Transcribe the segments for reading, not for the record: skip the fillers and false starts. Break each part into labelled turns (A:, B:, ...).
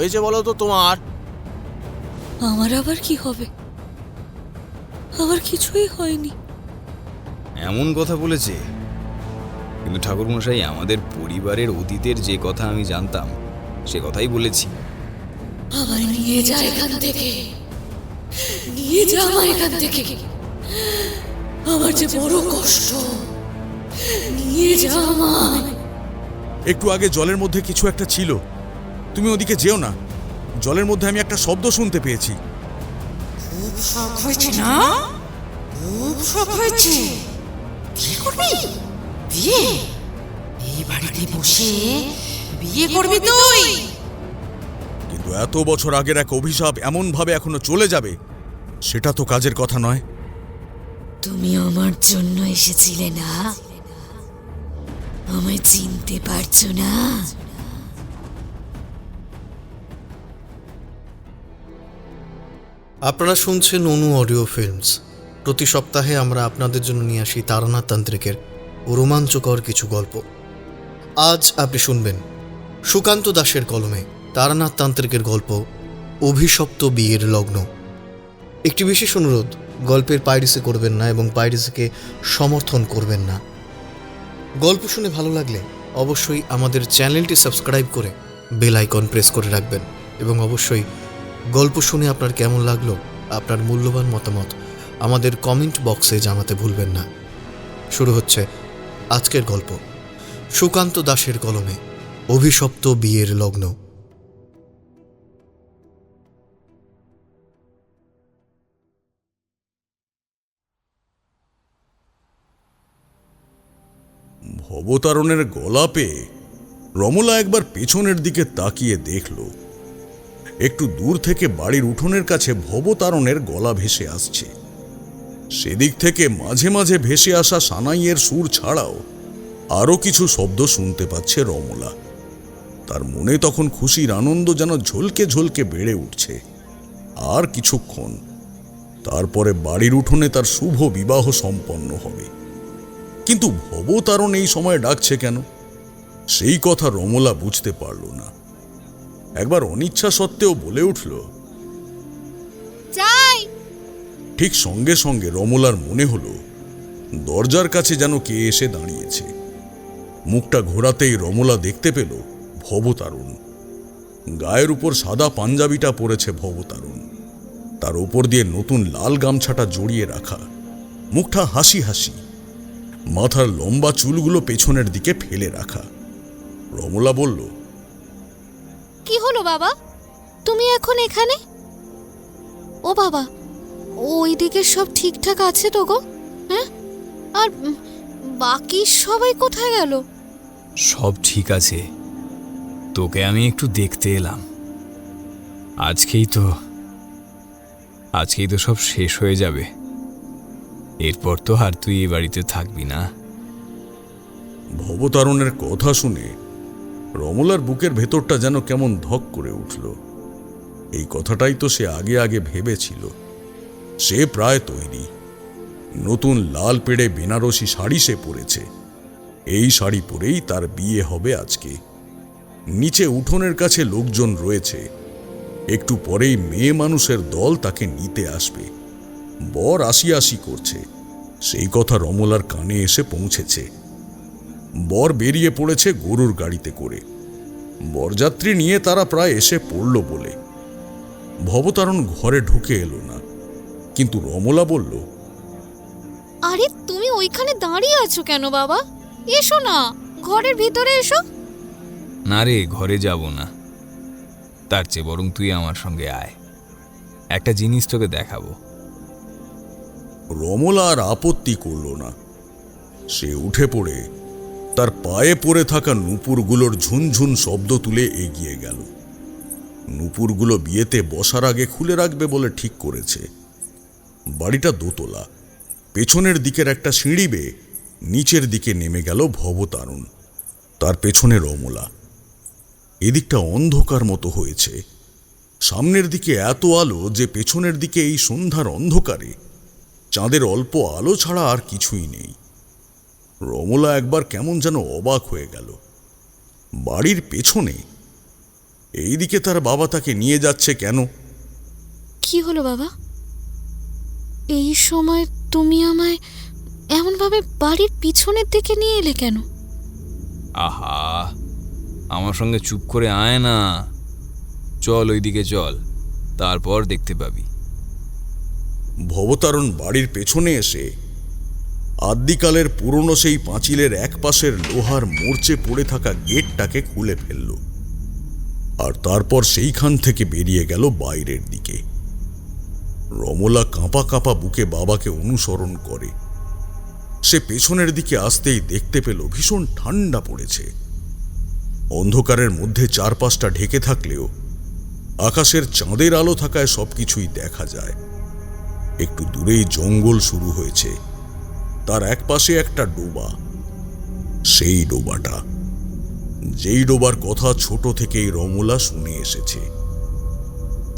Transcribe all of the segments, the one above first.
A: হয়েছে বলো তো তোমার?
B: আমার আবার কি হবে? আমার কিছুই হয়নি।
C: এমন কথা বলেছে? কিন্তু ঠাকুরমশাই, আমাদের পরিবারের অতীতের যে কথা আমি জানতাম সে কথাই বলেছি।
B: আমায় নিয়ে যা এখান থেকে, নিয়ে যা আমায় এখান থেকে। আমার যে বড় কষ্ট, নিয়ে যা আমায়।
D: একটু আগে জলের মধ্যে কিছু একটা ছিল, তুমি ওদিকে যেও না। জলের মধ্যে আমি একটা শব্দ শুনতে পেয়েছি।
E: খুব শখ হয়েছে না? খুব শখ হয়েছে। কি করবি? বিয়ে? এই বাড়িতে বসে বিয়ে করবি তুই?
D: কিন্তু এত বছর আগের এক অভিশাপ এমন ভাবে এখনো চলে যাবে, সেটা তো কাজের কথা নয়।
B: তুমি আমার জন্য এসেছিলে না? আমায় চিনতে পারছো না?
F: আপনারা শুনছেন অনু অডিও ফিল্মস। প্রতি সপ্তাহে আমরা আপনাদের জন্য নিয়ে আসি তারানাথ তান্ত্রিকের রোমাঞ্চকর কিছু গল্প। আজ আপনি শুনবেন সুকান্ত দাশের কলমে তারানাথ তান্ত্রিকের গল্প অভিশপ্ত বিয়ের লগ্ন। একটি বিশেষ অনুরোধ, গল্পের পাইরেসি করবেন না এবং পাইরেসিকে সমর্থন করবেন না। গল্প শুনে ভালো লাগলে অবশ্যই আমাদের চ্যানেলটি সাবস্ক্রাইব করে বেল আইকন প্রেস করে রাখবেন এবং অবশ্যই গল্প শুনে আপনার কেমন লাগলো আপনার মূল্যবান মতামত আমাদের কমেন্ট বক্সে জানাতে ভুলবেন না। শুরু হচ্ছে আজকের গল্প সুকান্ত দাশের কলমে অভিশপ্ত বিয়ের লগ্ন।
D: ভবতারণের গলা পেয়ে রমলা একবার পেছনের দিকে তাকিয়ে দেখল, একটু দূর থেকে বাড়ির উঠোনের কাছে ভবতারণের গলা ভেসে আসছে। সেদিক থেকে মাঝে মাঝে ভেসে আসা সানাইয়ের সুর ছাড়াও আরো কিছু শব্দ শুনতে পাচ্ছে রমলা। তার মনে তখন খুশির আনন্দ যেন ঝলকে ঝলকে বেড়ে উঠছে। আর কিছুক্ষণ, তারপরে বাড়ির উঠোনে তার শুভ বিবাহ সম্পন্ন হবে। কিন্তু ভবতারণ এই সময় ডাকছে কেন, সেই কথা রমলা বুঝতে পারল না। একবার অনিচ্ছা সত্ত্বেও বলে উঠল,
B: যাই।
D: ঠিক সঙ্গে সঙ্গে রমলার মনে হলো দরজার কাছে যেন কে এসে দাঁড়িয়েছে। মুখটা ঘোরাতেই রমলা দেখতে পেল ভবতারণ। গায়ের উপর সাদা পাঞ্জাবিটা পরেছে ভবতারণ, তার উপর দিয়ে নতুন লাল গামছাটা জড়িয়ে রাখা, মুখটা হাসি হাসি, মাথার লম্বা চুলগুলো পেছনের দিকে ফেলে রাখা। রমলা বলল,
B: কি হলো বাবা, তুমি এখন এখানে? ও বাবা, ওইদিকে সব ঠিকঠাক আছে তো গো? হ্যাঁ, আর বাকি সবাই কোথায় গেল?
C: সব ঠিক আছে, তোকে আমি একটু দেখতে এলাম। আজকেই তো সব শেষ হয়ে যাবে। এরপর তো আর তুই এই বাড়িতে থাকবি না।
D: ভবতারণের কথা শুনে রমলার বুকের ভেতরটা যেন কেমন ধক করে উঠল। এই কথাটাই তো সে আগে আগে ভেবেছিল। সে প্রায় তৈরি, নতুন লাল পেড়ে বেনারসি শাড়ি সে পরেছে। এই শাড়ি পরেই তার বিয়ে হবে আজকে। নিচে উঠোনের কাছে লোকজন রয়েছে, একটু পরেই মেয়ে মানুষের দল তাকে নিতে আসবে। বর আসি আসি করছে, সেই কথা রমলার কানে এসে পৌঁছেছে। বর বেরিয়ে পড়েছে গরুর গাড়িতে করে। বরযাত্রী নিয়ে তারা প্রায় এসে পড়ল বলে ভবতারণ ঘরে ঢুকে এলো না। কিন্তু রমলা বলল,
B: আরে তুমি ওইখানে দাঁড়িয়ে আছো কেন বাবা? এসো না, ঘরের ভিতরে এসো।
C: না রে, ঘরে যাব না, তার চেয়ে বরং তুই আমার সঙ্গে আয়, একটা জিনিস তোকে দেখাবো।
D: রমলা আর আপত্তি করল না। সে উঠে পড়ে তার পায়ে পড়ে থাকা নূপুরগুলোর ঝুনঝুন শব্দ তুলে এগিয়ে গেল। নূপুরগুলো বিয়েতে বসার আগে খুলে রাখবে বলে ঠিক করেছে। বাড়িটা দোতলা, পেছনের দিকের একটা সিঁড়ি বেয়ে নিচের দিকে নেমে গেল ভবতারণ, তার পেছনে রমলা। এদিকটা অন্ধকার মতো হয়েছে। সামনের দিকে এত আলো যে পেছনের দিকে এই সন্ধ্যার অন্ধকারে চাঁদের অল্প আলো ছাড়া আর কিছুই নেই। রমলা একবার কেমন যেন অবাক হয়ে গেল। বাড়ির পেছনে এইদিকে তার বাবা তাকে নিয়ে যাচ্ছে কেন?
B: কি হলো বাবা? এই সময় তুমি আমায় এমনভাবে বাড়ির পিছনের দিকে নিয়ে এলে কেন?
C: আহা, আমার সঙ্গে চুপ করে আয় না, চল ওইদিকে চল, তারপর দেখতে পাবি।
D: ভবতারণ বাড়ির পেছনে এসে আদ্যিকালের পুরনো সেই পাঁচিলের এক পাশের লোহার মোর্চে পড়ে থাকা গেটটাকে খুলে ফেলল, আর তারপর সেইখান থেকে বেরিয়ে গেল বাইরের দিকে। রমলা কাঁপা কাঁপা বুকে বাবাকে অনুসরণ করে। সে পেছনের দিকে আসতেই দেখতে পেল ভীষণ ঠান্ডা পড়েছে। অন্ধকারের মধ্যে চারপাশটা ঢেকে থাকলেও আকাশের চাঁদের আলো থাকায় সবকিছুই দেখা যায়। একটু দূরেই জঙ্গল শুরু হয়েছে, তার এক পাশে একটা ডোবা। সেই ডোবাটা, যেই ডোবার কথা ছোট থেকেই রমলা শুনে এসেছে।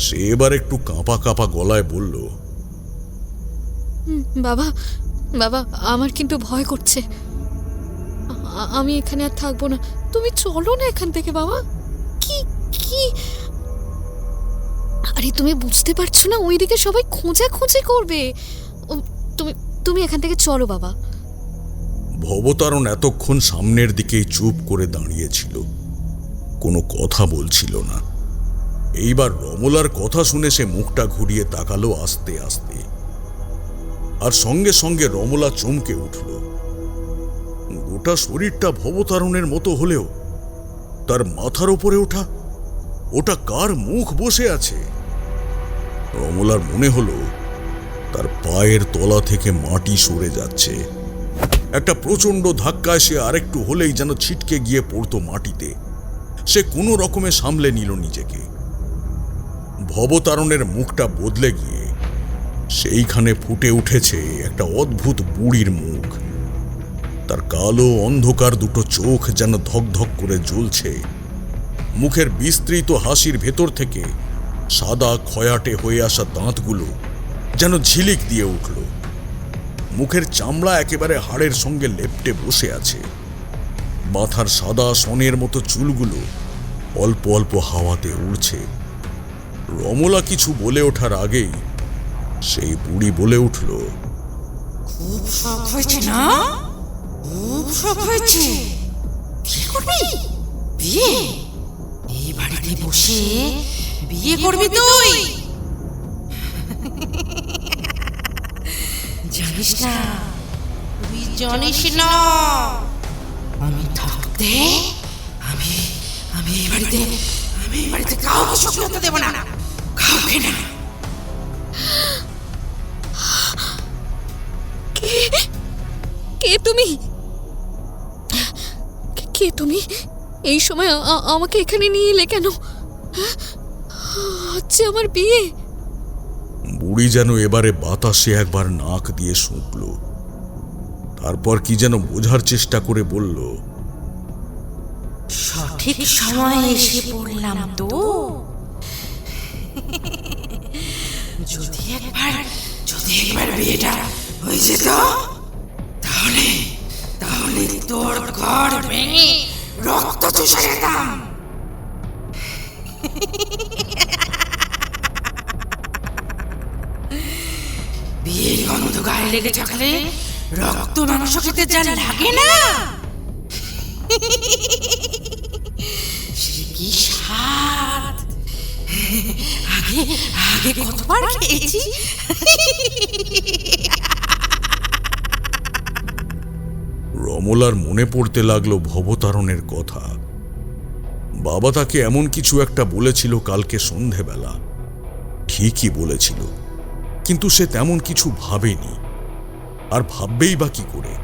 D: সে এবার একটু কাঁপা কাঁপা গলায় বলল,
B: বাবা, বাবা, আমার কিন্তু ভয় করছে। আমি এখানে আর থাকবো না, তুমি চলো না এখান থেকে বাবা। কি কি আরে তুমি বুঝতে পারছো না, ওইদিকে সবাই খোঁজাখুঁজি করবে। তুমি তুমি এখান থেকে চলো বাবা।
D: ভবতারণ এতক্ষণ সামনের দিকেই চুপ করে দাঁড়িয়েছিল, কোনো কথা বলছিল না। এইবার রমলার কথা শুনে সে মুখটা ঘুরিয়ে তাকালো আস্তে আস্তে, আর সঙ্গে সঙ্গে রমলা চমকে উঠল। গোটা শরীরটা ভবতারণের মতো হলেও তার মাথার উপরে ওটা কার মুখ বসে আছে? রমলার মনে হলো তার পায়ের তলা থেকে মাটি সরে যাচ্ছে। একটা প্রচন্ড ধাক্কায় সে আরেকটু হলেই যেন ছিটকে গিয়ে পড়তো মাটিতে। সে কোনো রকমে সামলে নিল নিজেকে। ভবতারণের মুখটা বদলে গিয়ে সেইখানে ফুটে উঠেছে একটা অদ্ভুত বুড়ির মুখ। তার কালো অন্ধকার দুটো চোখ যেন ধকধক করে জ্বলছে। মুখের বিস্তৃত হাসির ভেতর থেকে সাদা খয়াটে হয়ে আসা দাঁতগুলো যেন ঝিলিক দিয়ে উঠল। মুখের চামড়া একেবারে হাড়ের সঙ্গে লেপ্টে বসে আছে। মাথার সাদা সনের মতো চুলগুলো অল্প অল্প হাওয়াতে উড়ছে। রমলা কিছু বলে ওঠার আগেই সেই বুড়ি বলে উঠল,
E: খুব শখ হয়েছে না? খুব শখ হয়েছে। কি করবি? বিয়ে? এই বাড়িতে বসে বিয়ে করবি তুই? জানিস না, তুই জানিস না, আমি থাকতে আমি আমি এই বাড়িতে কাউকে সুখ হতে দেব না, কাউকে না।
B: কে তুমি? কে তুমি? এই সময় আমাকে এখানে নিয়ে এলে কেন? আচ্ছা, আমার বিয়ে?
D: বুড়ি যেন এবারে বাতাসে একবার নাক দিয়ে শুঁকল, তারপর কি যেন বোঝার চেষ্টা করে বলল,
E: সঠিক সময় এসে পড়লাম তো। যদি একবার বিয়েটা হয়ে যেত, তাহলে তোর ঘর ভেঙে রক্ত চুষে যেতাম। বিয়ের গন্ধ গায়ে লেগে থাকলে রক্ত মাংস খেতে যা লাগে না, সে কি স্বাদ! আগে কতবার খেয়েছি।
D: রমলার মনে পড়তে লাগলো ভবতারণের কথা। বাবা তাকে এমন কিছু একটা বলেছিল কালকে সন্ধেবেলা। ঠিকই বলেছিল, কিন্তু সে তেমন কিছু ভাবেনি, আর ভাববেই বা কি করে?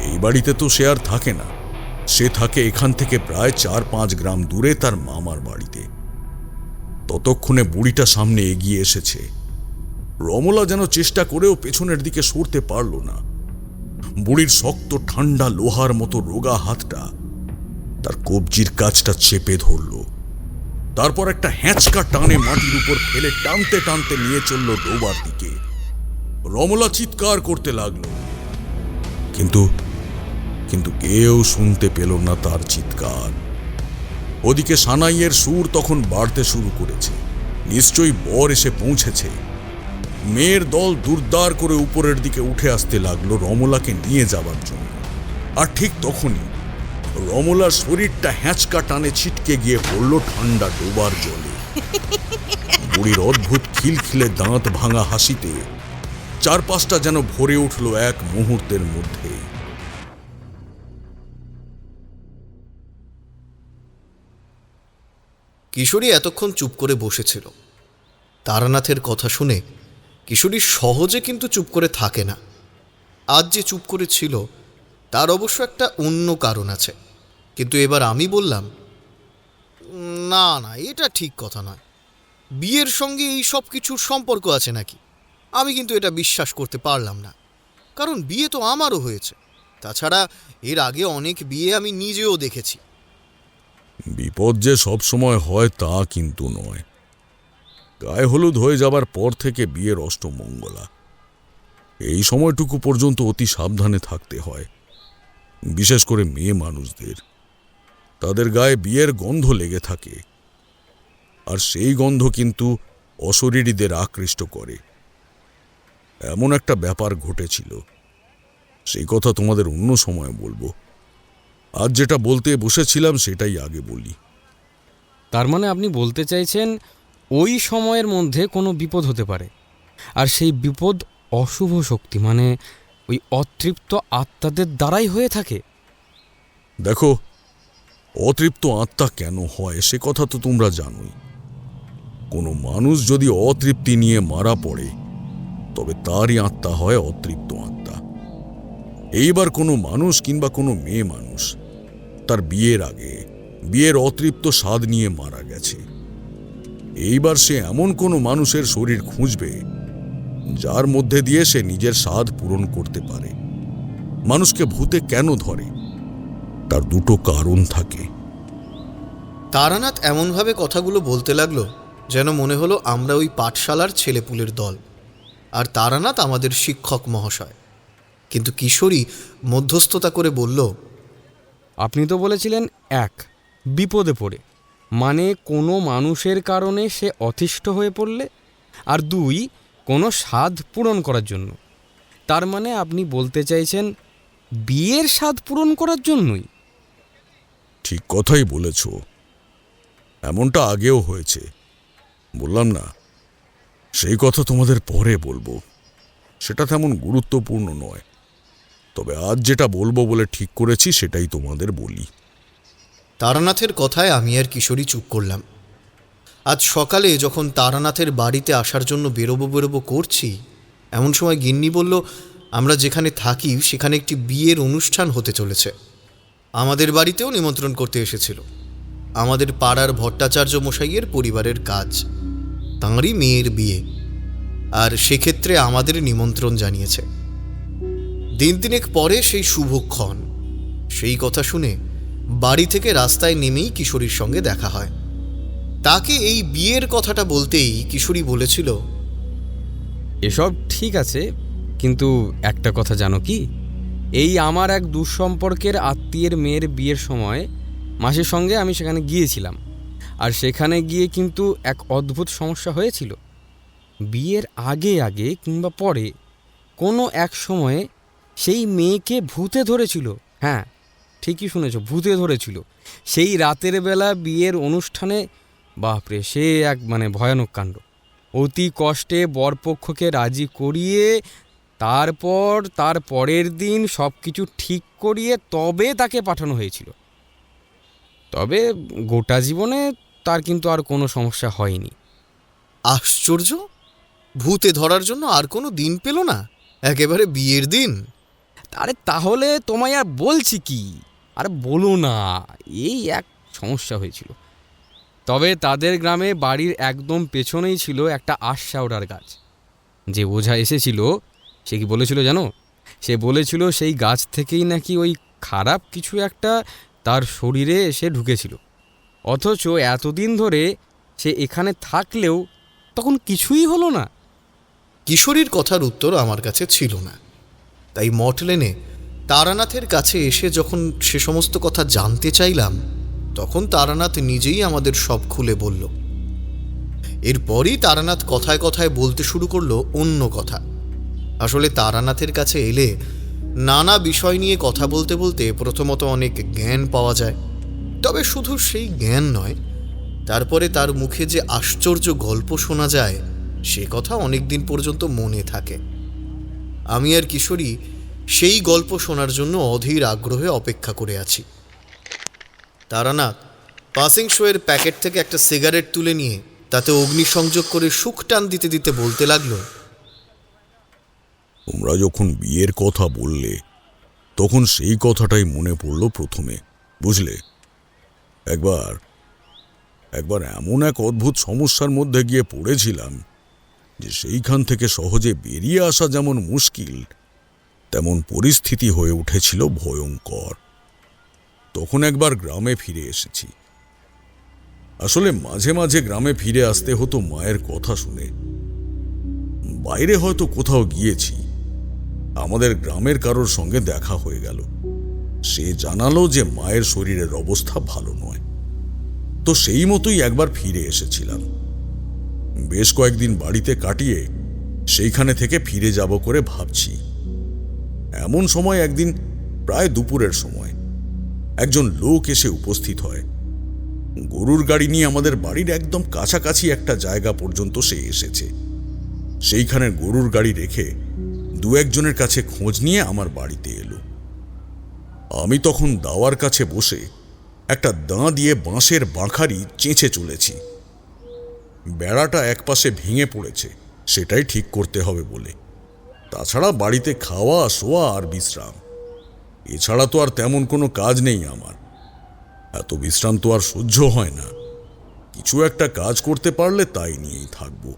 D: এই বাড়িতে তো সে আর থাকে না। সে থাকে এখান থেকে প্রায় 4-5 গ্রাম দূরে তার মামার বাড়িতে। ততক্ষণে বুড়িটা সামনে এগিয়ে এসেছে। রমলা যেন চেষ্টা করেও পেছনের দিকে সরতে পারল না। বুড়ির শক্ত ঠান্ডা লোহার মতো রোগা হাতটা তার কবজির কাছটা চেপে ধরল। তারপর একটা হ্যাঁচকা টানে মাটির উপর ফেলে টানতে টানতে নিয়ে চলল ডোবার দিকে। রমলা চিৎকার করতে লাগলো, কিন্তু কেউ শুনতে পেল না তার চিৎকার। ওদিকে সানাইয়ের সুর তখন বাড়তে শুরু করেছে। নিশ্চয়ই বর এসে পৌঁছেছে। মেয়ের দল দুর্দার করে উপরের দিকে উঠে আসতে লাগলো রমলাকে নিয়ে যাবার জন্য। আর ঠিক তখনই রমলার শরীরটা হ্যাঁচকা টানে ছিটকে গিয়ে পড়ল ঠান্ডা ডোবার জলে। বুড়ির অদ্ভুত খিলখিলে দাঁত ভাঙা হাসিতে চারপাশটা যেন ভরে উঠল এক মুহূর্তের মধ্যে।
F: কিশোরী এতক্ষণ চুপ করে বসেছিল। তারানাথের কথা শুনে কিশোরী সহজে কিন্তু চুপ করে থাকে না। আজ যে চুপ করে ছিল তার অবশ্য একটা অন্য কারণ আছে। কিন্তু এবার আমি বললাম, না না, এটা ঠিক কথা নয়। বিয়ের সঙ্গে এই সব কিছুর সম্পর্ক আছে নাকি? আমি কিন্তু এটা বিশ্বাস করতে পারলাম না। কারণ বিয়ে তো আমারও হয়েছে। তাছাড়া এর আগে অনেক বিয়ে আমি নিজেও দেখেছি।
D: বিপদ যে সব সময় হয় তা কিন্তু নয়। গায়ে হলুদ হয়ে যাবার পর থেকে বিয়ের অষ্টমঙ্গলা। এই সময়টুকু পর্যন্ত অতি সাবধানে থাকতে হয়। বিশেষ করে মেয়ে মানুষদের। তাদের গায়ে বিয়ের গন্ধ লেগে থাকে। আর সেই গন্ধ কিন্তু অশরীরীদের আকৃষ্ট করে। এমন একটা ব্যাপার ঘটেছিল। সেই কথা তোমাদের অন্য সময় বলবো। আজ যেটা বলতে বসেছিলাম সেটাই আগে বলি।
A: তার মানে আপনি বলতে চাইছেন ওই সময়ের মধ্যে কোনো বিপদ হতে পারে, আর সেই বিপদ অশুভ শক্তি মানে ওই অতৃপ্ত আত্মাদের দ্বারাই হয়ে থাকে?
D: দেখো, অতৃপ্ত আত্মা কেন হয় সে কথা তো তোমরা জানোই। কোনো মানুষ যদি অতৃপ্তি নিয়ে মারা পড়ে তবে তারই আত্মা হয় অতৃপ্ত আত্মা। এইবার কোনো মানুষ কিংবা কোনো মেয়ে মানুষ তার বিয়ের আগে বিয়ের অতৃপ্ত স্বাদ নিয়ে মারা গেছে। এইবার সে এমন কোনো মানুষের শরীর খুঁজবে যার মধ্যে দিয়ে সে নিজের স্বাদ পূরণ করতে পারে। মানুষকে ভূতে কেন ধরে? তার দুটো কারণ থাকে।
F: তারানাথ এমনভাবে কথাগুলো বলতে লাগলো যেন মনে হলো আমরা ওই পাঠশালার ছেলেপুলের দল, আর তারানাথ আমাদের শিক্ষক মহাশয়। কিন্তু কিশোরী মধ্যস্থতা করে বলল,
A: আপনি তো বলেছিলেন এক, বিপদে পড়ে মানে কোনো মানুষের কারণে সে অতিষ্ঠ হয়ে পড়লে, আর দুই, কোনো স্বাদ পূরণ করার জন্য। তার মানে আপনি বলতে চাইছেন বিয়ের স্বাদ পূরণ করার জন্যই?
D: ঠিক কথাই বলেছ। এমনটা আগেও হয়েছে। বললাম না, সেই কথা তোমাদের পরে বলবো। সেটা তেমন গুরুত্বপূর্ণ নয়। তবে আজ যেটা বলবো বলে ঠিক করেছি সেটাই তোমাদের বলি।
F: তারানাথের কথায় আমি আর কিশোরী চুপ করলাম। আজ সকালে যখন তারানাথের বাড়িতে আসার জন্য বেরোবো করছি, এমন সময় গিন্নি বলল, আমরা যেখানে থাকি সেখানে একটি বিয়ের অনুষ্ঠান হতে চলেছে। আমাদের বাড়িতেও নিমন্ত্রণ করতে এসেছিল। আমাদের পাড়ার ভট্টাচার্য মশাইয়ের পরিবারের কাজ, তাঁরই মেয়ের বিয়ে, আর সেক্ষেত্রে আমাদের নিমন্ত্রণ জানিয়েছে। দিন তিনেক পরে সেই শুভক্ষণ। সেই কথা শুনে বাড়ি থেকে রাস্তায় নেমেই কিশোরীর সঙ্গে দেখা হয়। তাকে এই বিয়ের কথাটা বলতেই কিশোরী বলেছিল,
A: এসব ঠিক আছে, কিন্তু একটা কথা জানো কি? এই আমার এক দুঃসম্পর্কের আত্মীয়ের মেয়ের বিয়ের সময় মাসির সঙ্গে আমি সেখানে গিয়েছিলাম। আর সেখানে গিয়ে কিন্তু এক অদ্ভুত সমস্যা হয়েছিল। বিয়ের আগে আগে কিংবা পরে কোনো এক সময়ে সেই মেয়েকে ভূতে ধরেছিল। হ্যাঁ, ঠিকই শুনেছ, ভূতে ধরেছিল। সেই রাতের বেলা বিয়ের অনুষ্ঠানে, বাপরে, সে এক মানে ভয়ানক কাণ্ড। অতি কষ্টে বরপক্ষকে রাজি করিয়ে তারপর তার পরের দিন সব কিছু ঠিক করিয়ে তবে তাকে পাঠানো হয়েছিল। তবে গোটা জীবনে তার কিন্তু আর কোনো সমস্যা হয়নি।
F: আশ্চর্য! ভূতে ধরার জন্য আর কোনো দিন পেল না, একেবারে বিয়ের দিন।
A: আরে তাহলে তোমায় আর বলছি কি, আর বলো না, এই এক সমস্যা হয়েছিল। তবে তাদের গ্রামে বাড়ির একদম পেছনেই ছিল একটা আশশাওড়ার গাছ। যে ওঝা এসেছিল সে কি বলেছিল জানো? সে বলেছিল সেই গাছ থেকেই নাকি ওই খারাপ কিছু একটা তার শরীরে এসে ঢুকেছিল। অথচ এতদিন ধরে সে এখানে থাকলেও তখন কিছুই হলো না।
F: কিশোরীর কথার উত্তর আমার কাছে ছিল না। তাই মটলেনে তারানাথের কাছে এসে যখন সে সমস্ত কথা জানতে চাইলাম, তখন তারানাথ নিজেই আমাদের সব খুলে বলল। এরপরই তারানাথ কথায় কথায় বলতে শুরু করলো অন্য কথা। আসলে তারানাথের কাছে এলে নানা বিষয় নিয়ে কথা বলতে বলতে প্রথমত অনেক জ্ঞান পাওয়া যায়, তবে শুধু সেই জ্ঞান নয়, তারপরে তার মুখে যে আশ্চর্য গল্প শোনা যায় সে কথা অনেক দিন পর্যন্ত মনে থাকে। আমি আর কিশোরী সেই গল্প শোনার জন্য অধীর আগ্রহে অপেক্ষা করে আছি। তারানাথ পাসিং শোয়ের প্যাকেট থেকে একটা সিগারেট তুলে নিয়ে তাতে অগ্নিসংযোগ করে সুখ টান দিতে দিতে বলতে লাগলো,
D: তোমরা যখন বিয়ের কথা বললে তখন সেই কথাটাই মনে পড়ল প্রথমে, বুঝলে। একবার এমন এক অদ্ভুত সমস্যার মধ্যে গিয়ে পড়েছিলাম যে সেইখান থেকে সহজে বেরিয়ে আসা যেমন মুশকিল, তেমন পরিস্থিতি হয়ে উঠেছিল ভয়ঙ্কর। তখন একবার গ্রামে ফিরে এসেছি। আসলে মাঝে মাঝে গ্রামে ফিরে আসতে হতো মায়ের কথা শুনে। বাইরে হয়তো কোথাও গিয়েছি, আমাদের গ্রামের কারোর সঙ্গে দেখা হয়ে গেল। সে জানালো যে মায়ের শরীরের অবস্থা ভালো নয়। তো সেই মতোই একবার ফিরে এসেছিলাম। বেশ কয়েকদিন বাড়িতে কাটিয়ে সেইখানে থেকে ফিরে যাব করে ভাবছি। এমন সময় একদিন প্রায় দুপুরের সময় একজন লোক এসে উপস্থিত হয়। গরুর গাড়ি নিয়ে আমাদের বাড়ির একদম কাছাকাছি একটা জায়গা পর্যন্ত সে এসেছে। সেইখানে গরুর গাড়ি রেখে দু একজনের কাছে খোঁজ নিয়ে আমার বাড়িতে এলো। আমি তখন দাওয়ার কাছে বসে একটা দাঁ দিয়ে বাঁশের বাঁখারি চেঁচে চলেছি। বেড়াটা একপাশে ভেঙে পড়েছে, সেটাই ঠিক করতে হবে বলে। তাছাড়া বাড়িতে খাওয়া শোয়া আর বিশ্রাম, এছাড়া তো আর তেমন কোনো কাজ নেই আমার। এত বিশ্রাম তো আর সহ্য হয় না। কিছু একটা কাজ করতে পারলে তাই নিয়েই থাকবো।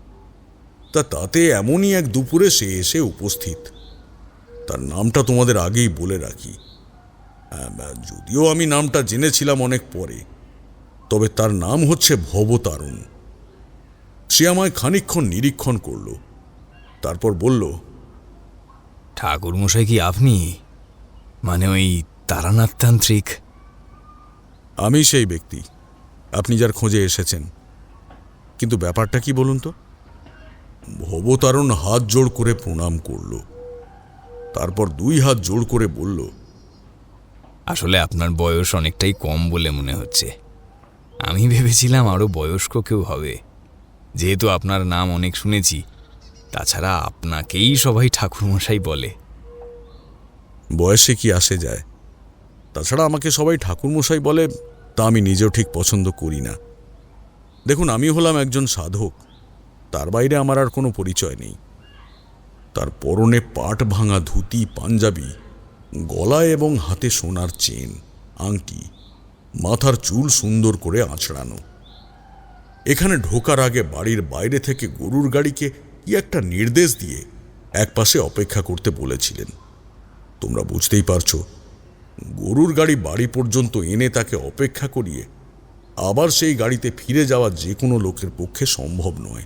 D: তাতে এমনই এক দুপুরে সে এসে উপস্থিত। তার নামটা তোমাদের আগেই বলে রাখি, যদিও আমি নামটা জেনেছিলাম অনেক পরে, তবে তার নাম হচ্ছে ভবতারণ। সে আমায় খানিকক্ষণ নিরীক্ষণ করল, তারপর বলল,
C: ঠাকুরমশাই কি আপনি? মানে ওই তারানাথ তান্ত্রিক?
D: আমি সেই ব্যক্তি, আপনি যার খোঁজে এসেছেন। কিন্তু ব্যাপারটা কি বলুন তো? ভবতারণ হাত জোড় করে প্রণাম করল, তারপর দুই হাত জোড় করে বলল,
C: আসলে আপনার বয়স অনেকটাই কম বলে মনে হচ্ছে। আমি ভেবেছিলাম আরও বয়স্ক কেউ হবে, যেহেতু আপনার নাম অনেক শুনেছি। তাছাড়া আপনাকেই সবাই ঠাকুরমশাই বলে।
D: বয়সে কি আসে যায়? তাছাড়া আমাকে সবাই ঠাকুরমশাই বলে তা আমি নিজেও ঠিক পছন্দ করি না। দেখুন, আমি হলাম একজন সাধক, তার বাইরে আমার আর কোনো পরিচয় নেই। তার পরনে পাট ভাঙা ধুতি পাঞ্জাবি, গলায় এবং হাতে সোনার চেন আংটি, মাথার চুল সুন্দর করে আঁচড়ানো। এখানে ঢোকার আগে বাড়ির বাইরে থেকে গরুর গাড়িকে কি একটা নির্দেশ দিয়ে একপাশে অপেক্ষা করতে বলেছিলেন। তোমরা বুঝতেই পারছো, গরুর গাড়ি বাড়ি পর্যন্ত এনে তাকে অপেক্ষা করিয়ে আবার সেই গাড়িতে ফিরে যাওয়া যে কোনো লোকের পক্ষে সম্ভব নয়।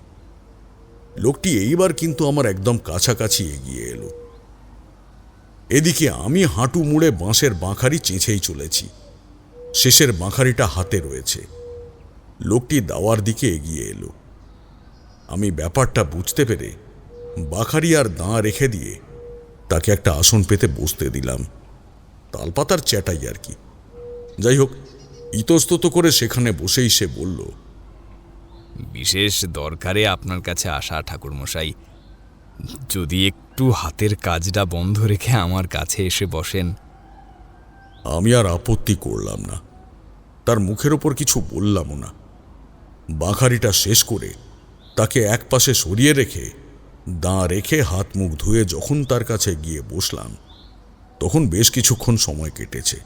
D: লোকটি এইবার কিন্তু আমার একদম কাছাকাছি এগিয়ে এলো। এদিকে আমি হাঁটু মুড়ে বাঁশের বাঁখারি চেঁচেই চলেছি। শেষের বাঁখারিটা হাতে রয়েছে। লোকটি দাওয়ার দিকে এগিয়ে এলো। আমি ব্যাপারটা বুঝতে পেরে বাঁখারি আর দাঁ রেখে দিয়ে তাকে একটা আসন পেতে বসতে দিলাম। তালপাতার চ্যাটাই আর কি। যাই হোক, ইতস্তত করে সেখানে বসেই সে বলল,
C: বিশেষ দরকারে আপনার কাছে আসা ঠাকুরমশাই, যদি একটু হাতের কাজটা বন্ধ রেখে আমার কাছে এসে বসেন।
D: আমি আর আপত্তি করলাম না, তার মুখের ওপর কিছু বললামও না। বাঁখারিটা শেষ করে তাকে একপাশে সরিয়ে রেখে দাঁ রেখে হাত মুখ ধুয়ে যখন তার কাছে গিয়ে বসলাম, তখন বেশ কিছুক্ষণ সময় কেটেছে।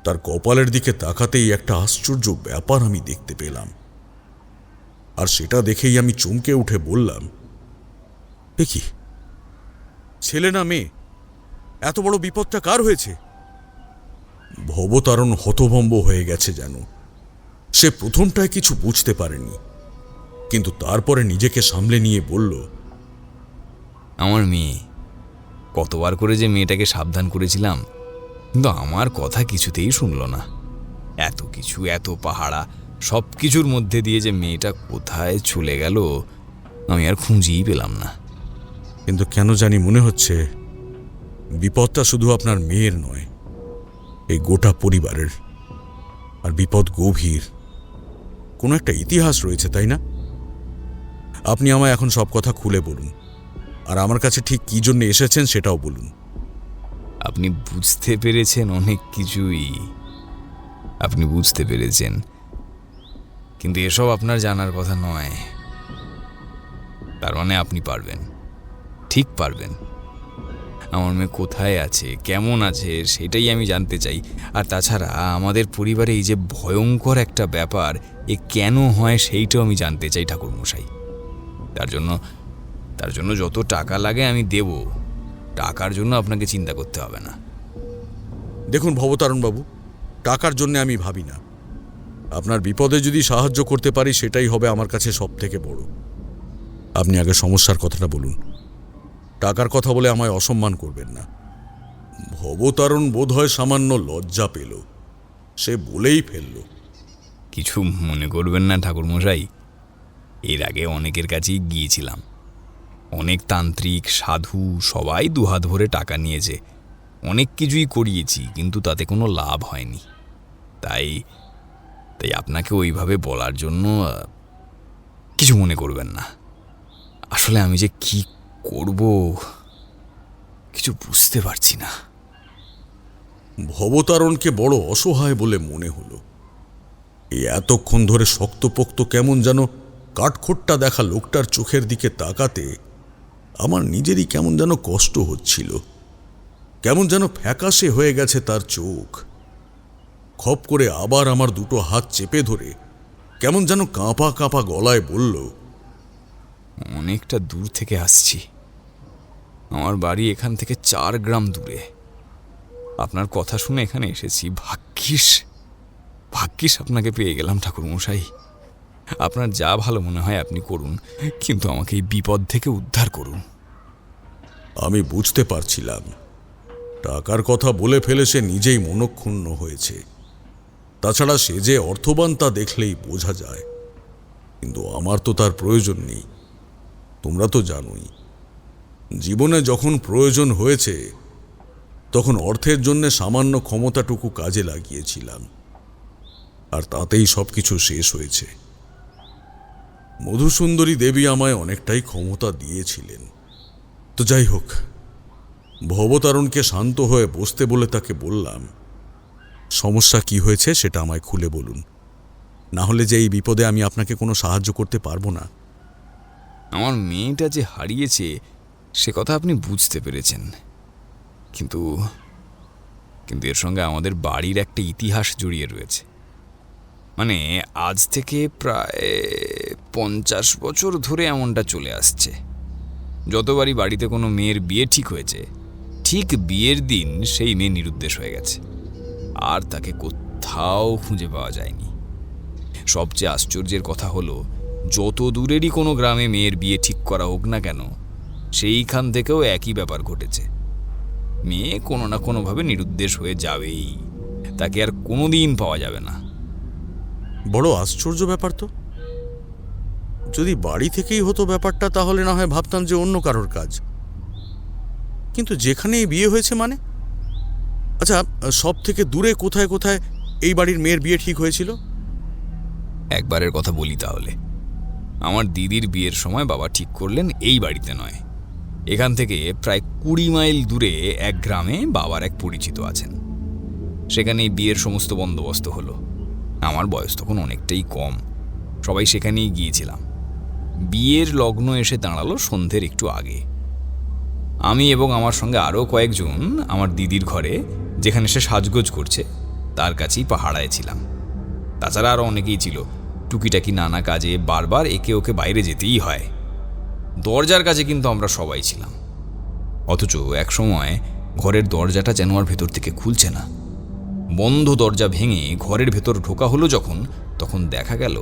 D: তার কপালের দিকে তাকাতেই একটা আশ্চর্য ব্যাপার আমি দেখতে পেলাম। আর সেটা দেখেই আমি চমকে উঠে বললাম, এ কি, ছেলে না মেয়ে? এত বড় বিপদটা কার হয়েছে? ভবতারণ হতভম্ব হয়ে গেছে যেন। সে প্রথমটায় কিছু বুঝতে পারেনি, কিন্তু তারপরে নিজেকে সামলে নিয়ে বলল,
C: আমার মেয়ে। কতবার করে যে মেয়েটাকে সাবধান করেছিলাম, কিন্তু আমার কথা কিছুতেই শুনল না। এত কিছু, এত পাহারা, সব কিছুর মধ্যে দিয়ে যে মেয়েটা কোথায় চলে গেল আমি আর খুঁজেই পেলাম না।
D: কিন্তু কেন জানি মনে হচ্ছে বিপদটা শুধু আপনার মেয়ের নয়, এই গোটা পরিবারের। আর বিপদ গভীর, কোনো একটা ইতিহাস রয়েছে, তাই না? আপনি আমায় এখন সব কথা খুলে বলুন, আর আমার কাছে ঠিক কী জন্য এসেছেন সেটাও বলুন।
C: আপনি বুঝতে পেরেছেন অনেক কিছুই, আপনি বুঝতে পেরেছেন, কিন্তু এসব আপনার জানার কথা নয়। তার মানে আপনি পারবেন, ঠিক পারবেন। আমার মেয়ে কোথায় আছে, কেমন আছে, সেটাই আমি জানতে চাই। আর তাছাড়া আমাদের পরিবারে এই যে ভয়ঙ্কর একটা ব্যাপার, এ কেন হয় সেইটাও আমি জানতে চাই ঠাকুরমশাই। তার জন্য যত টাকা লাগে আমি দেব, টাকার জন্য আপনাকে চিন্তা করতে হবে না।
D: দেখুন ভবতারণবাবু, টাকার জন্য আমি ভাবি না। আপনার বিপদে যদি সাহায্য করতে পারি সেটাই হবে আমার কাছে সব থেকে বড়। আপনি আগে সমস্যার কথাটা বলুন। টাকার কথা বলে আমায় অসম্মান করবেন না। ভবতারণ বোধ হয় সামান্য লজ্জা পেল, সে বলেই ফেলল।
C: কিছু মনে করবেন না ঠাকুরমশাই, এর আগে অনেকের কাছেই গিয়েছিলাম, অনেক তান্ত্রিক, সাধু সবাই দুহাত ভরে টাকা নিয়েছে, অনেক কিছুই করিয়েছি, কিন্তু তাতে কোনো লাভ হয়নি। তাই আপনাকে ওইভাবে বলার জন্য কিছু মনে করবেন না। আসলে আমি যে কি করব কিছু বুঝতে পারছি না।
D: ভবতারণকে বড় অসহায় বলে মনে হলো। এই এতক্ষণ ধরে শক্তপোক্ত কেমন যেন কাঠখোট্টা দেখা লোকটার চোখের দিকে তাকাতে আমার নিজেরই কেমন যেন কষ্ট হচ্ছিল। কেমন যেন ফ্যাকাশে হয়ে গেছে তার চোখ। খপ করে আবার আমার দুটো হাত চেপে ধরে কেমন যেন কাঁপা কাঁপা গলায় বলল,
C: অনেকটা দূর থেকে আসছি, আমার বাড়ি এখান থেকে 4 গ্রাম দূরে। আপনার কথা শুনে এখানে এসেছি। ভাগ্যিস আপনাকে পেয়ে গেলাম ঠাকুরমশাই। আপনার যা ভালো মনে হয় আপনি করুন, কিন্তু আমাকে এই বিপদ থেকে উদ্ধার করুন।
D: আমি বুঝতে পারছিলাম টাকার কথা বলে ফেলে সে নিজেই মনক্ষুণ্ণ হয়েছে। তাছাড়া সে যে অর্থবান তা দেখলেই বোঝা যায়। কিন্তু আমার তো তার প্রয়োজন নেই। তোমরা তো জানোই, জীবনে যখন প্রয়োজন হয়েছে তখন অর্থের জন্য সামান্য ক্ষমতাটুকু কাজে লাগিয়েছিলাম, আর তাতেই সবকিছু শেষ হয়েছে। মধুসুন্দরী দেবী আমায় অনেকটাই ক্ষমতা দিয়েছিলেন। তো যাই হোক, ভবতারণকে শান্ত হয়ে বসতে বলে তাকে বললাম, সমস্যা কি হয়েছে সেটা আমায় খুলে বলুন, না হলে যে এই বিপদে আমি আপনাকে কোনো সাহায্য করতে পারবো না।
C: আমার মেয়েটা যে হারিয়েছে সে কথা আপনি বুঝতে পেরেছেন, কিন্তু এর সঙ্গে আমাদের বাড়ির একটা ইতিহাস জড়িয়ে রয়েছে। মানে আজ থেকে প্রায় 50 বছর ধরে এমনটা চলে আসছে। যতবারই বাড়িতে কোনো মেয়ের বিয়ে ঠিক হয়েছে, ঠিক বিয়ের দিন সেই মেয়ে নিরুদ্দেশ হয়ে গেছে, আর তাকে কোথাও খুঁজে পাওয়া যায়নি। সবচেয়ে আশ্চর্যের কথা হলো, যত দূরেরই কোনো গ্রামে মেয়ের বিয়ে ঠিক করা হোক না কেন, সেইখান থেকেও একই ব্যাপার ঘটেছে। মেয়ে কোনো না কোনোভাবে নিরুদ্দেশ হয়ে যাবেই, তাকে আর কোনোদিন পাওয়া যাবে না।
D: বড় আশ্চর্য ব্যাপার তো। যদি বাড়ি থেকেই হতো ব্যাপারটা, তাহলে না হয় ভাবতাম যে অন্য কারোর কাজ, কিন্তু যেখানেই বিয়ে হয়েছে মানে। আচ্ছা, সব থেকে দূরে কোথায় কোথায় এই বাড়ির মেয়ের বিয়ে ঠিক হয়েছিল?
C: একবারের কথা বলি তাহলে। আমার দিদির বিয়ের সময় বাবা ঠিক করলেন এই বাড়িতে নয়, এখান থেকে প্রায় 20 মাইল দূরে এক গ্রামে বাবার এক পরিচিত আছেন। সেখানেই বিয়ের সমস্ত বন্দোবস্ত হলো। আমার বয়স তখন অনেকটাই কম, সবাই সেখানেই গিয়েছিলাম। বিয়ের লগ্ন এসে দাঁড়ালো সন্ধ্যের একটু আগে। আমি এবং আমার সঙ্গে আরও কয়েকজন আমার দিদির ঘরে, যেখানে সে সাজগোজ করছে, তার কাছেই পাহাড়ায় ছিলাম। তাছাড়া আরও অনেকেই ছিল, টুকিটাকি নানা কাজে বারবার একে ওকে বাইরে যেতেই হয়। দরজার কাছে কিন্তু আমরা সবাই ছিলাম। অথচ এক সময় ঘরের দরজাটা যেন আর ভেতর থেকে খুলছে না। বন্ধ দরজা ভেঙে ঘরের ভেতর ঢোকা হলো যখন, তখন দেখা গেল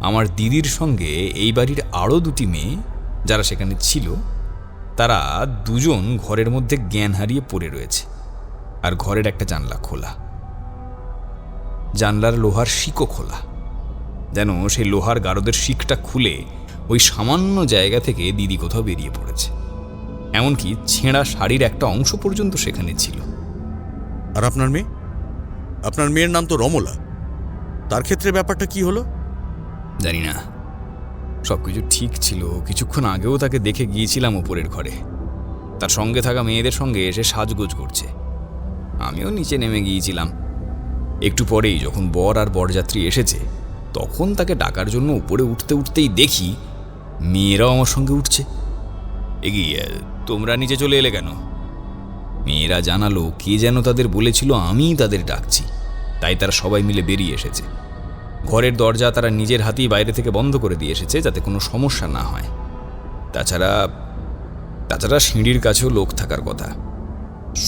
C: আমার দিদির সঙ্গে এই বাড়ির আরও 2টি মেয়ে যারা সেখানে ছিল, তারা দুজন ঘরের মধ্যে জ্ঞান হারিয়ে পড়ে রয়েছে, আর ঘরের একটা জানলা খোলা। জানলার লোহার শিকও খোলা, যেন সেই লোহার গারদের শিকটা খুলে ওই সামান্য জায়গা থেকে দিদি কোথাও বেরিয়ে পড়েছে। এমনকি ছেঁড়া শাড়ির একটা অংশ পর্যন্ত সেখানে ছিল।
D: আর আপনার মেয়ে? আপনার মেয়ের নাম তো রমলা, তার ক্ষেত্রে ব্যাপারটা কি হলো?
C: জানি না, সবকিছু ঠিক ছিল। কিছুক্ষণ আগেও তাকে দেখে গিয়েছিলাম উপরের ঘরে, তার সঙ্গে থাকা মেয়েদের সঙ্গে এসে সাজগোজ করছে। আমিও নিচে নেমে গিয়েছিলাম। একটু পরেই যখন বর আর বরযাত্রী এসেছে, তখন তাকে ডাকার জন্য উপরে উঠতে উঠতেই দেখি মেয়েরাও আমার সঙ্গে উঠছে। এগিয়ে, তোমরা নিচে চলে এলে কেন? মেয়েরা জানালো কে যেন তাদের বলেছিল আমিই তাদের ডাকছি, তাই তারা সবাই মিলে বেরিয়ে এসেছে। ঘরের দরজা তারা নিজের হাতেই বাইরে থেকে বন্ধ করে দিয়ে এসেছে, যাতে কোনো সমস্যা না হয়। তাছাড়া সিঁড়ির কাছেও লোক থাকার কথা।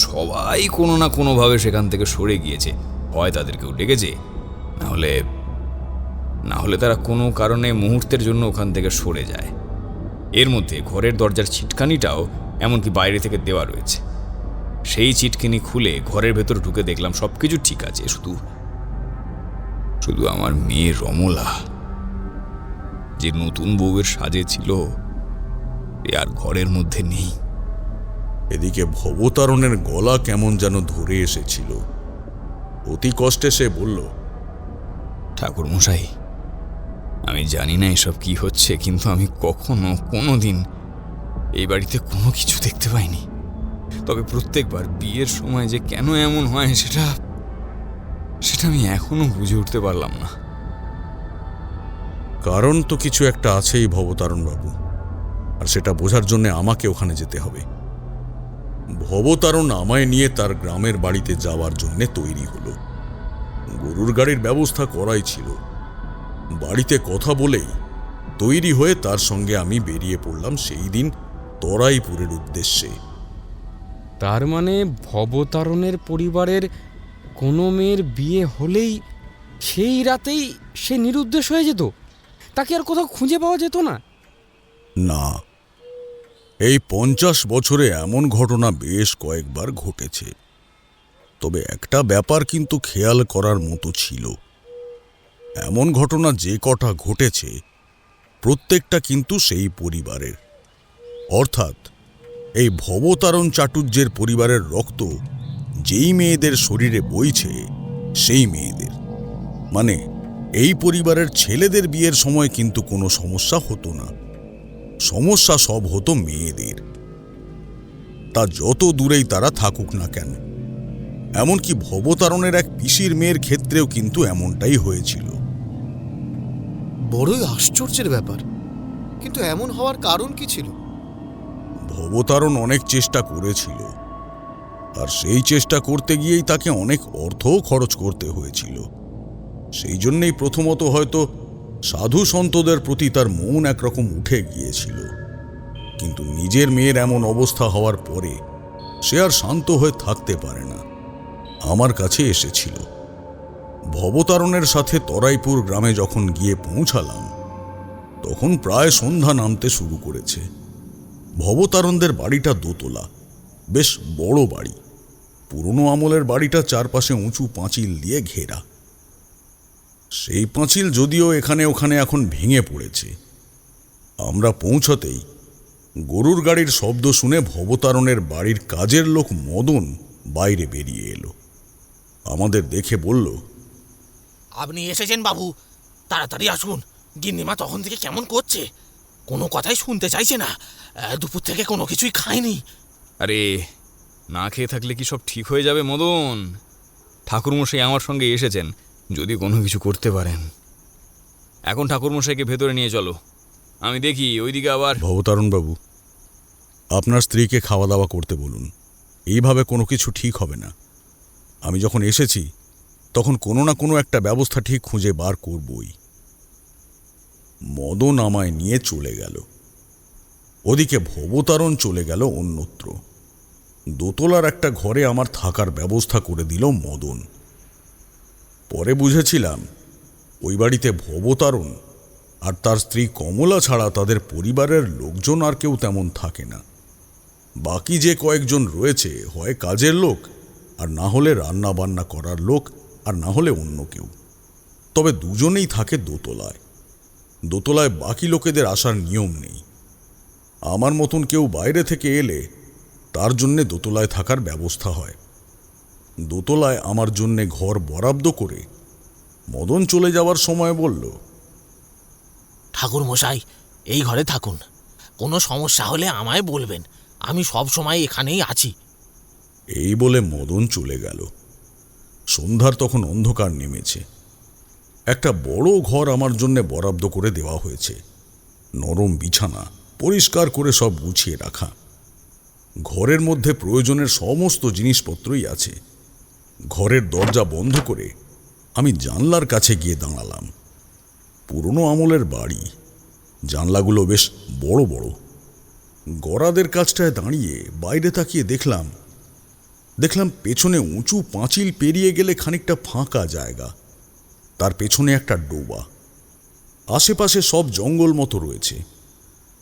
C: সবাই কোনো না কোনোভাবে সেখান থেকে সরে গিয়েছে। হয় তাদের কেউ ডেকেছে, না হলে তারা কোনো কারণে মুহূর্তের জন্য ওখান থেকে সরে যায়। এর মধ্যে ঘরের দরজার ছিটকানিটাও এমনকি বাইরে থেকে দেওয়া রয়েছে। সেই ছিটকানি খুলে ঘরের ভেতর ঢুকে দেখলাম সবকিছু ঠিক আছে, শুধু আমার মেয়ে রমলা, যে নতুন বউয়ের সাজে ছিল, এ আর ঘরের মধ্যে নেই।
D: এদিকে ভবতারণের গলা কেমন যেন ধরে এসেছিল। অতি কষ্টে সে বলল,
C: ঠাকুর মশাই, আমি জানি না এসব কি হচ্ছে, কিন্তু আমি কখনো কোনোদিন এই বাড়িতে কোনো কিছু দেখতে পাইনি। তবে প্রত্যেকবার বিয়ের সময় যে কেন এমন হয় সেটা আমি এখনো বুঝে উঠতে পারলাম না।
D: কারণ তো কিছু একটা আছেই ভবতারণ বাবু, আর সেটা বোঝার জন্য আমাকে ওখানে যেতে হবে। ভবতারণ আমায় নিয়ে তার গ্রামের বাড়িতে যাওয়ার জন্য তৈরি হলো। গরুর গাড়ির ব্যবস্থা করাই ছিল। বাড়িতে কথা বলেই তৈরি হয়ে তার সঙ্গে আমি বেরিয়ে পড়লাম সেই দিন তরাইপুরের উদ্দেশ্যে।
A: তার মানে ভবতারণের পরিবারের কোনো মেয়ের বিয়ে হলেই সেই রাতেই সে নিরুদ্দেশ হয়ে যেত, তাকে আর কোথাও খুঁজে পাওয়া যেত না?
D: না, এই 50 বছরে এমন ঘটনা বেশ কয়েকবার ঘটেছে। তবে একটা ব্যাপার কিন্তু খেয়াল করার মতো ছিল, এমন ঘটনা যে কটা ঘটেছে প্রত্যেকটা কিন্তু সেই পরিবারের, অর্থাৎ এই ভবতারণ চাটুর্যের পরিবারের রক্ত যেই মেয়েদের শরীরে বইছে সেই মেয়েদের। মানে এই পরিবারের ছেলেদের বিয়ের সময় কিন্তু কোনো সমস্যা হতো না, সমস্যা সব হতো মেয়েদের, তা যত দূরেই তারা থাকুক না কেন। এমনকি ভবতারণের এক পিসির মেয়ের ক্ষেত্রেও কিন্তু এমনটাই হয়েছিল।
F: বড়ই আশ্চর্যের ব্যাপার, কিন্তু এমন হওয়ার কারণ কি ছিল?
D: ভবতারণ অনেক চেষ্টা করেছিল, আর সেই চেষ্টা করতে গিয়েই তাকে অনেক অর্থও খরচ করতে হয়েছিল। সেই জন্যেই প্রথমত হয়তো সাধু সন্তদের প্রতি তার মন একরকম উঠে গিয়েছিল। কিন্তু নিজের মেয়ের এমন অবস্থা হওয়ার পরে সে আর শান্ত হয়ে থাকতে পারে না, আমার কাছে এসেছিল। ভবতারণের সাথে তরাইপুর গ্রামে যখন গিয়ে পৌঁছালাম, তখন প্রায় সন্ধ্যা নামতে শুরু করেছে। ভবতারণদের বাড়িটা দোতলা, বেশ বড় বাড়ি। পুরনো আমলের বাড়িটা চারপাশে উঁচু পাঁচিল দিয়ে ঘেরা। সেই পাঁচিল যদিও এখানে ওখানে এখন ভেঙে পড়েছে। আমরা পৌঁছতেই গরুর গাড়ির শব্দ শুনে ভবতারণের বাড়ির কাজের লোক মদন বাইরে বেরিয়ে এলো। আমাদের দেখে বলল,
G: আপনি এসেছেন বাবু, তাড়াতাড়ি আসুন। গিন্নিমা তখন থেকে কেমন করছে, কোনো কথাই শুনতে চাইছে না। দুপুর থেকে কোনো কিছুই খায়নি।
C: আরে না খেয়ে থাকলে কি সব ঠিক হয়ে যাবে মদন? ঠাকুরমশাই আমার সঙ্গে এসেছেন, যদি কোনো কিছু করতে পারেন। এখন ঠাকুরমশাইকে ভেতরে নিয়ে চলো, আমি দেখি ওইদিকে আবার।
D: ভবতারণ বাবু, আপনার স্ত্রীকে খাওয়া দাওয়া করতে বলুন, এইভাবে কোনো কিছু ঠিক হবে না। আমি যখন এসেছি তখন কোনো না কোনো একটা ব্যবস্থা ঠিক খুঁজে বার করবই। মদন আমায় নিয়ে চলে গেল। ওদিকে ভবতারণ চলে গেল অন্যত্র। দোতলার একটা ঘরে আমার থাকার ব্যবস্থা করে দিল মদন। পরে বুঝেছিলাম ওই বাড়িতে ভবতারণ আর তার স্ত্রী কমলা ছাড়া তাদের পরিবারের লোকজন আর কেউ তেমন থাকে না। বাকি যে কয়েকজন রয়েছে হয় কাজের লোক, আর না হলে রান্না বান্না করার লোক আর না হলে অন্য কেউ। তবে দুজনেই থাকে দোতলায়। দোতলায় বাকি লোকেদের আসার নিয়ম নেই। আমার মতন কেউ বাইরে থেকে এলে তার জন্যে দোতলায় থাকার ব্যবস্থা হয়। দোতলায় আমার জন্যে ঘর বরাদ্দ করে মদন চলে যাওয়ার সময় বলল,
G: ঠাকুর মশাই, এই ঘরে থাকুন। কোনো সমস্যা হলে আমায় বলবেন, আমি সব সময় এখানেই আছি।
D: এই বলে মদন চলে গেল। সন্ধ্যার তখন অন্ধকার নেমেছে। একটা বড় ঘর আমার জন্য বরাদ্দ করে দেওয়া হয়েছে। নরম বিছানা, পরিষ্কার করে সব গুছিয়ে রাখা। ঘরের মধ্যে প্রয়োজনের সমস্ত জিনিসপত্রই আছে। ঘরের দরজা বন্ধ করে আমি জানলার কাছে গিয়ে দাঁড়ালাম। পুরনো আমলের বাড়ি, জানলাগুলো বেশ বড় বড়। গরাদের কাছটায় দাঁড়িয়ে বাইরে তাকিয়ে দেখলাম পেছনে উঁচু পাঁচিল পেরিয়ে গেলে খানিকটা ফাঁকা জায়গা, তার পেছনে একটা ডোবা। আশেপাশে সব জঙ্গল মতো রয়েছে।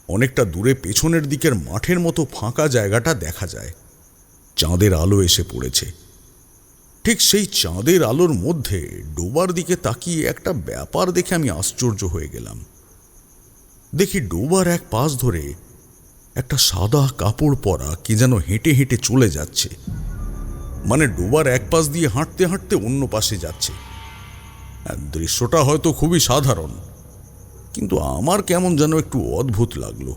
D: অনেকটা দূরে পেছনের দিকের মাঠের মতো ফাঁকা জায়গাটা দেখা যায়। চাঁদের আলো এসে পড়েছে। ঠিক সেই চাঁদের আলোর মধ্যে ডোবার দিকে তাকিয়ে একটা ব্যাপার দেখে আমি আশ্চর্য হয়ে গেলাম। দেখি ডোবার এক পাশ ধরে একটা সাদা কাপড় পরা কে যেন হেঁটে হেঁটে চলে যাচ্ছে। মানে ডোবার এক পাশ দিয়ে হাঁটতে হাঁটতে অন্য পাশে যাচ্ছে। দৃশ্যটা হয়তো খুবই সাধারণ, কিন্তু আমার কেমন যেন একটু অদ্ভুত লাগলো।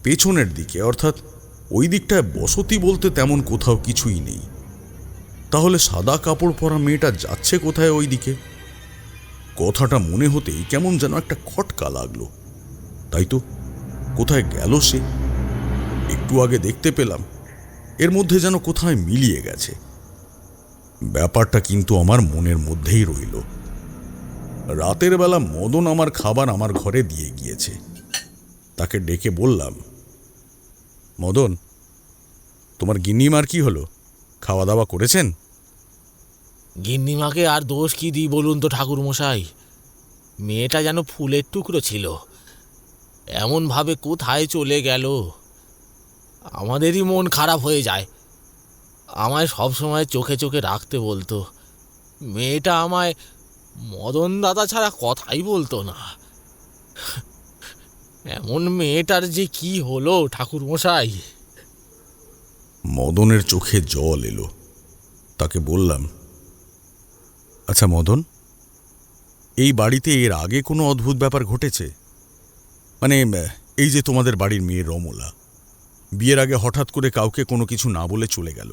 D: পেছনের দিকে, অর্থাৎ ওই দিকটায় বসতি বলতে তেমন কোথাও কিছুই নেই। তাহলে সাদা কাপড় পরা মেয়েটা যাচ্ছে কোথায় ওই দিকে? কথাটা মনে হতেই কেমন যেন একটা খটকা লাগলো। তাই তো, কোথায় গেল সে? একটু আগে দেখতে পেলাম এর মধ্যে যেন কোথায় মিলিয়ে গেছে। ব্যাপারটা কিন্তু আমার মনের মধ্যেই রইল। রাতের বেলা মদন আমার খাবার আমার ঘরে দিয়ে গিয়েছে। তাকে ডেকে বললাম, মদন, তোমার গিন্নিমার কি হলো? খাওয়া দাওয়া করেছেন?
G: গিন্নিমাকে আর দোষ কি দিই বলুন তো ঠাকুর মশাই? মেয়েটা যেন ফুলের টুকরো ছিল, এমনভাবে কোথায় চলে গেল। আমাদেরই মন খারাপ হয়ে যায়। আমায় সব সময় চোখে চোখে রাখতে বলতো। মেয়েটা আমায় মদন দাদা ছাড়া কথাই বলতো না। এমন মেয়েটার যে কি হলো ঠাকুর মশাই!
D: মদনের চোখে জল এলো। তাকে বললাম, আচ্ছা মদন, এই বাড়িতে এর আগে কোনো অদ্ভুত ব্যাপার ঘটেছে? মানে এই যে তোমাদের বাড়ির মেয়ে রমলা, বিয়ের আগে হঠাৎ করে কাউকে কোনো কিছু না বলে চলে গেল,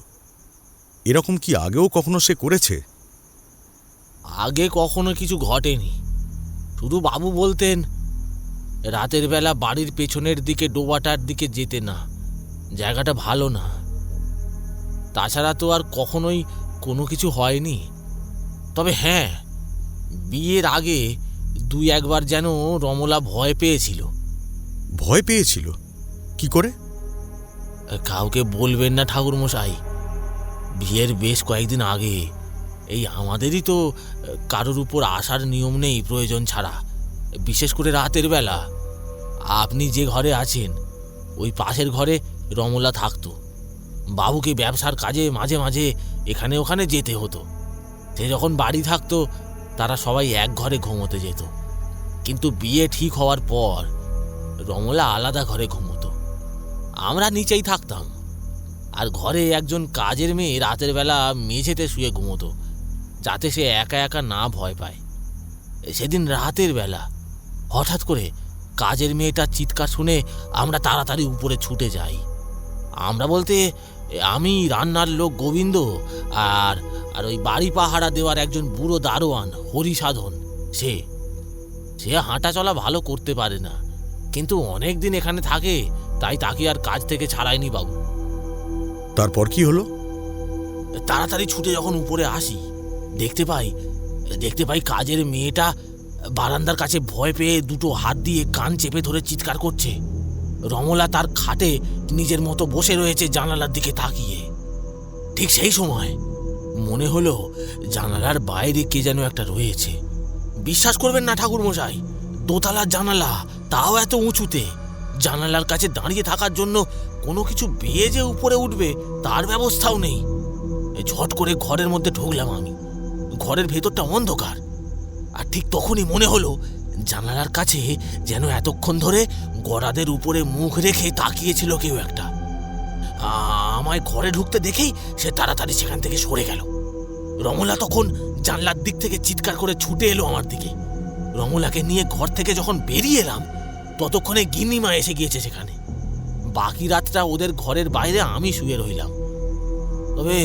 D: এরকম কি আগেও কখনো সে করেছে?
G: আগে কখনো কিছু ঘটেনি। শুধু বাবু বলতেন রাতের বেলা বাড়ির পেছনের দিকে ডোবাটার দিকে যেতে না, জায়গাটা ভালো না। তাছাড়া তো আর কখনোই কোনো কিছু হয়নি। তবে হ্যাঁ, বিয়ের আগে দুই একবার যেন রমলা ভয় পেয়েছিল।
D: ভয় পেয়েছিল? কি করে?
G: কাউকে বলবেন না ঠাকুর মশাই। বিয়ের বেশ কয়েকদিন আগে এই আমাদেরই তো কারোর উপর আসার নিয়ম নেই প্রয়োজন ছাড়া, বিশেষ করে রাতের বেলা। আপনি যে ঘরে আছেন ওই পাশের ঘরে রমলা থাকতো। বাবুকে ব্যবসার কাজে মাঝে মাঝে এখানে ওখানে যেতে হতো। সে যখন বাড়ি থাকতো তারা সবাই এক ঘরে ঘুমোতে যেত। কিন্তু বিয়ে ঠিক হওয়ার পর রমলা আলাদা ঘরে ঘুমোতো, আমরা নিচেই থাকতাম। আর ঘরে একজন কাজের মেয়ে রাতের বেলা মেঝেতে শুয়ে ঘুমোতো, যাতে সে একা একা না ভয় পায়। সেদিন রাতের বেলা হঠাৎ করে কাজের মেয়েটার চিৎকার শুনে আমরা তাড়াতাড়ি উপরে ছুটে যাই। আমরা বলতে আমি, রান্নার লোক গোবিন্দ, আর আর ওই বাড়ি পাহারা দেওয়ার একজন বুড়ো দারোয়ান হরিসাধন। সে হাঁটা চলা ভালো করতে পারে না, কিন্তু অনেক দিন এখানে থাকে, তাই তাকে আর কাজ থেকে ছাড়ায়নি বাবু।
D: তারপর কি হলো?
G: তাড়াতাড়ি ছুটে যখন উপরে আসি, দেখতে পাই কাজের মেয়েটা বারান্দার কাছে ভয় পেয়ে দুটো হাত দিয়ে কান চেপে ধরে চিৎকার করছে। রমলা তার খাটে নিজের মতো বসে রয়েছে জানালার দিকে তাকিয়ে। ঠিক সেই সময় মনে হলো জানালার বাইরে কে যেন একটা রয়েছে। বিশ্বাস করবেন না ঠাকুর মশাই, দোতলার জানালা, তাও এত উঁচুতে। জানালার কাছে দাঁড়িয়ে থাকার জন্য কোনো কিছু বেয়ে যে উপরে উঠবে তার ব্যবস্থাও নেই। ঝট করে ঘরের মধ্যে ঢুকলাম আমি। ঘরের ভেতরটা অন্ধকার। আর ঠিক তখনই মনে হলো জানালার কাছে যেন এতক্ষণ ধরে গড়াদের উপরে মুখ রেখে তাকিয়েছিল কেউ একটা। আমায় ঘরে ঢুকতে দেখেই সে তাড়াতাড়ি সেখান থেকে সরে গেল। রমলা তখন জানলার দিক থেকে চিৎকার করে ছুটে এলো আমার দিকে। রমলাকে নিয়ে ঘর থেকে যখন বেরিয়ে এলাম ততক্ষণে গিন্নিমা এসে গিয়েছে সেখানে। বাকি রাতটা ওদের ঘরের বাইরে আমি শুয়ে রইলাম। তবে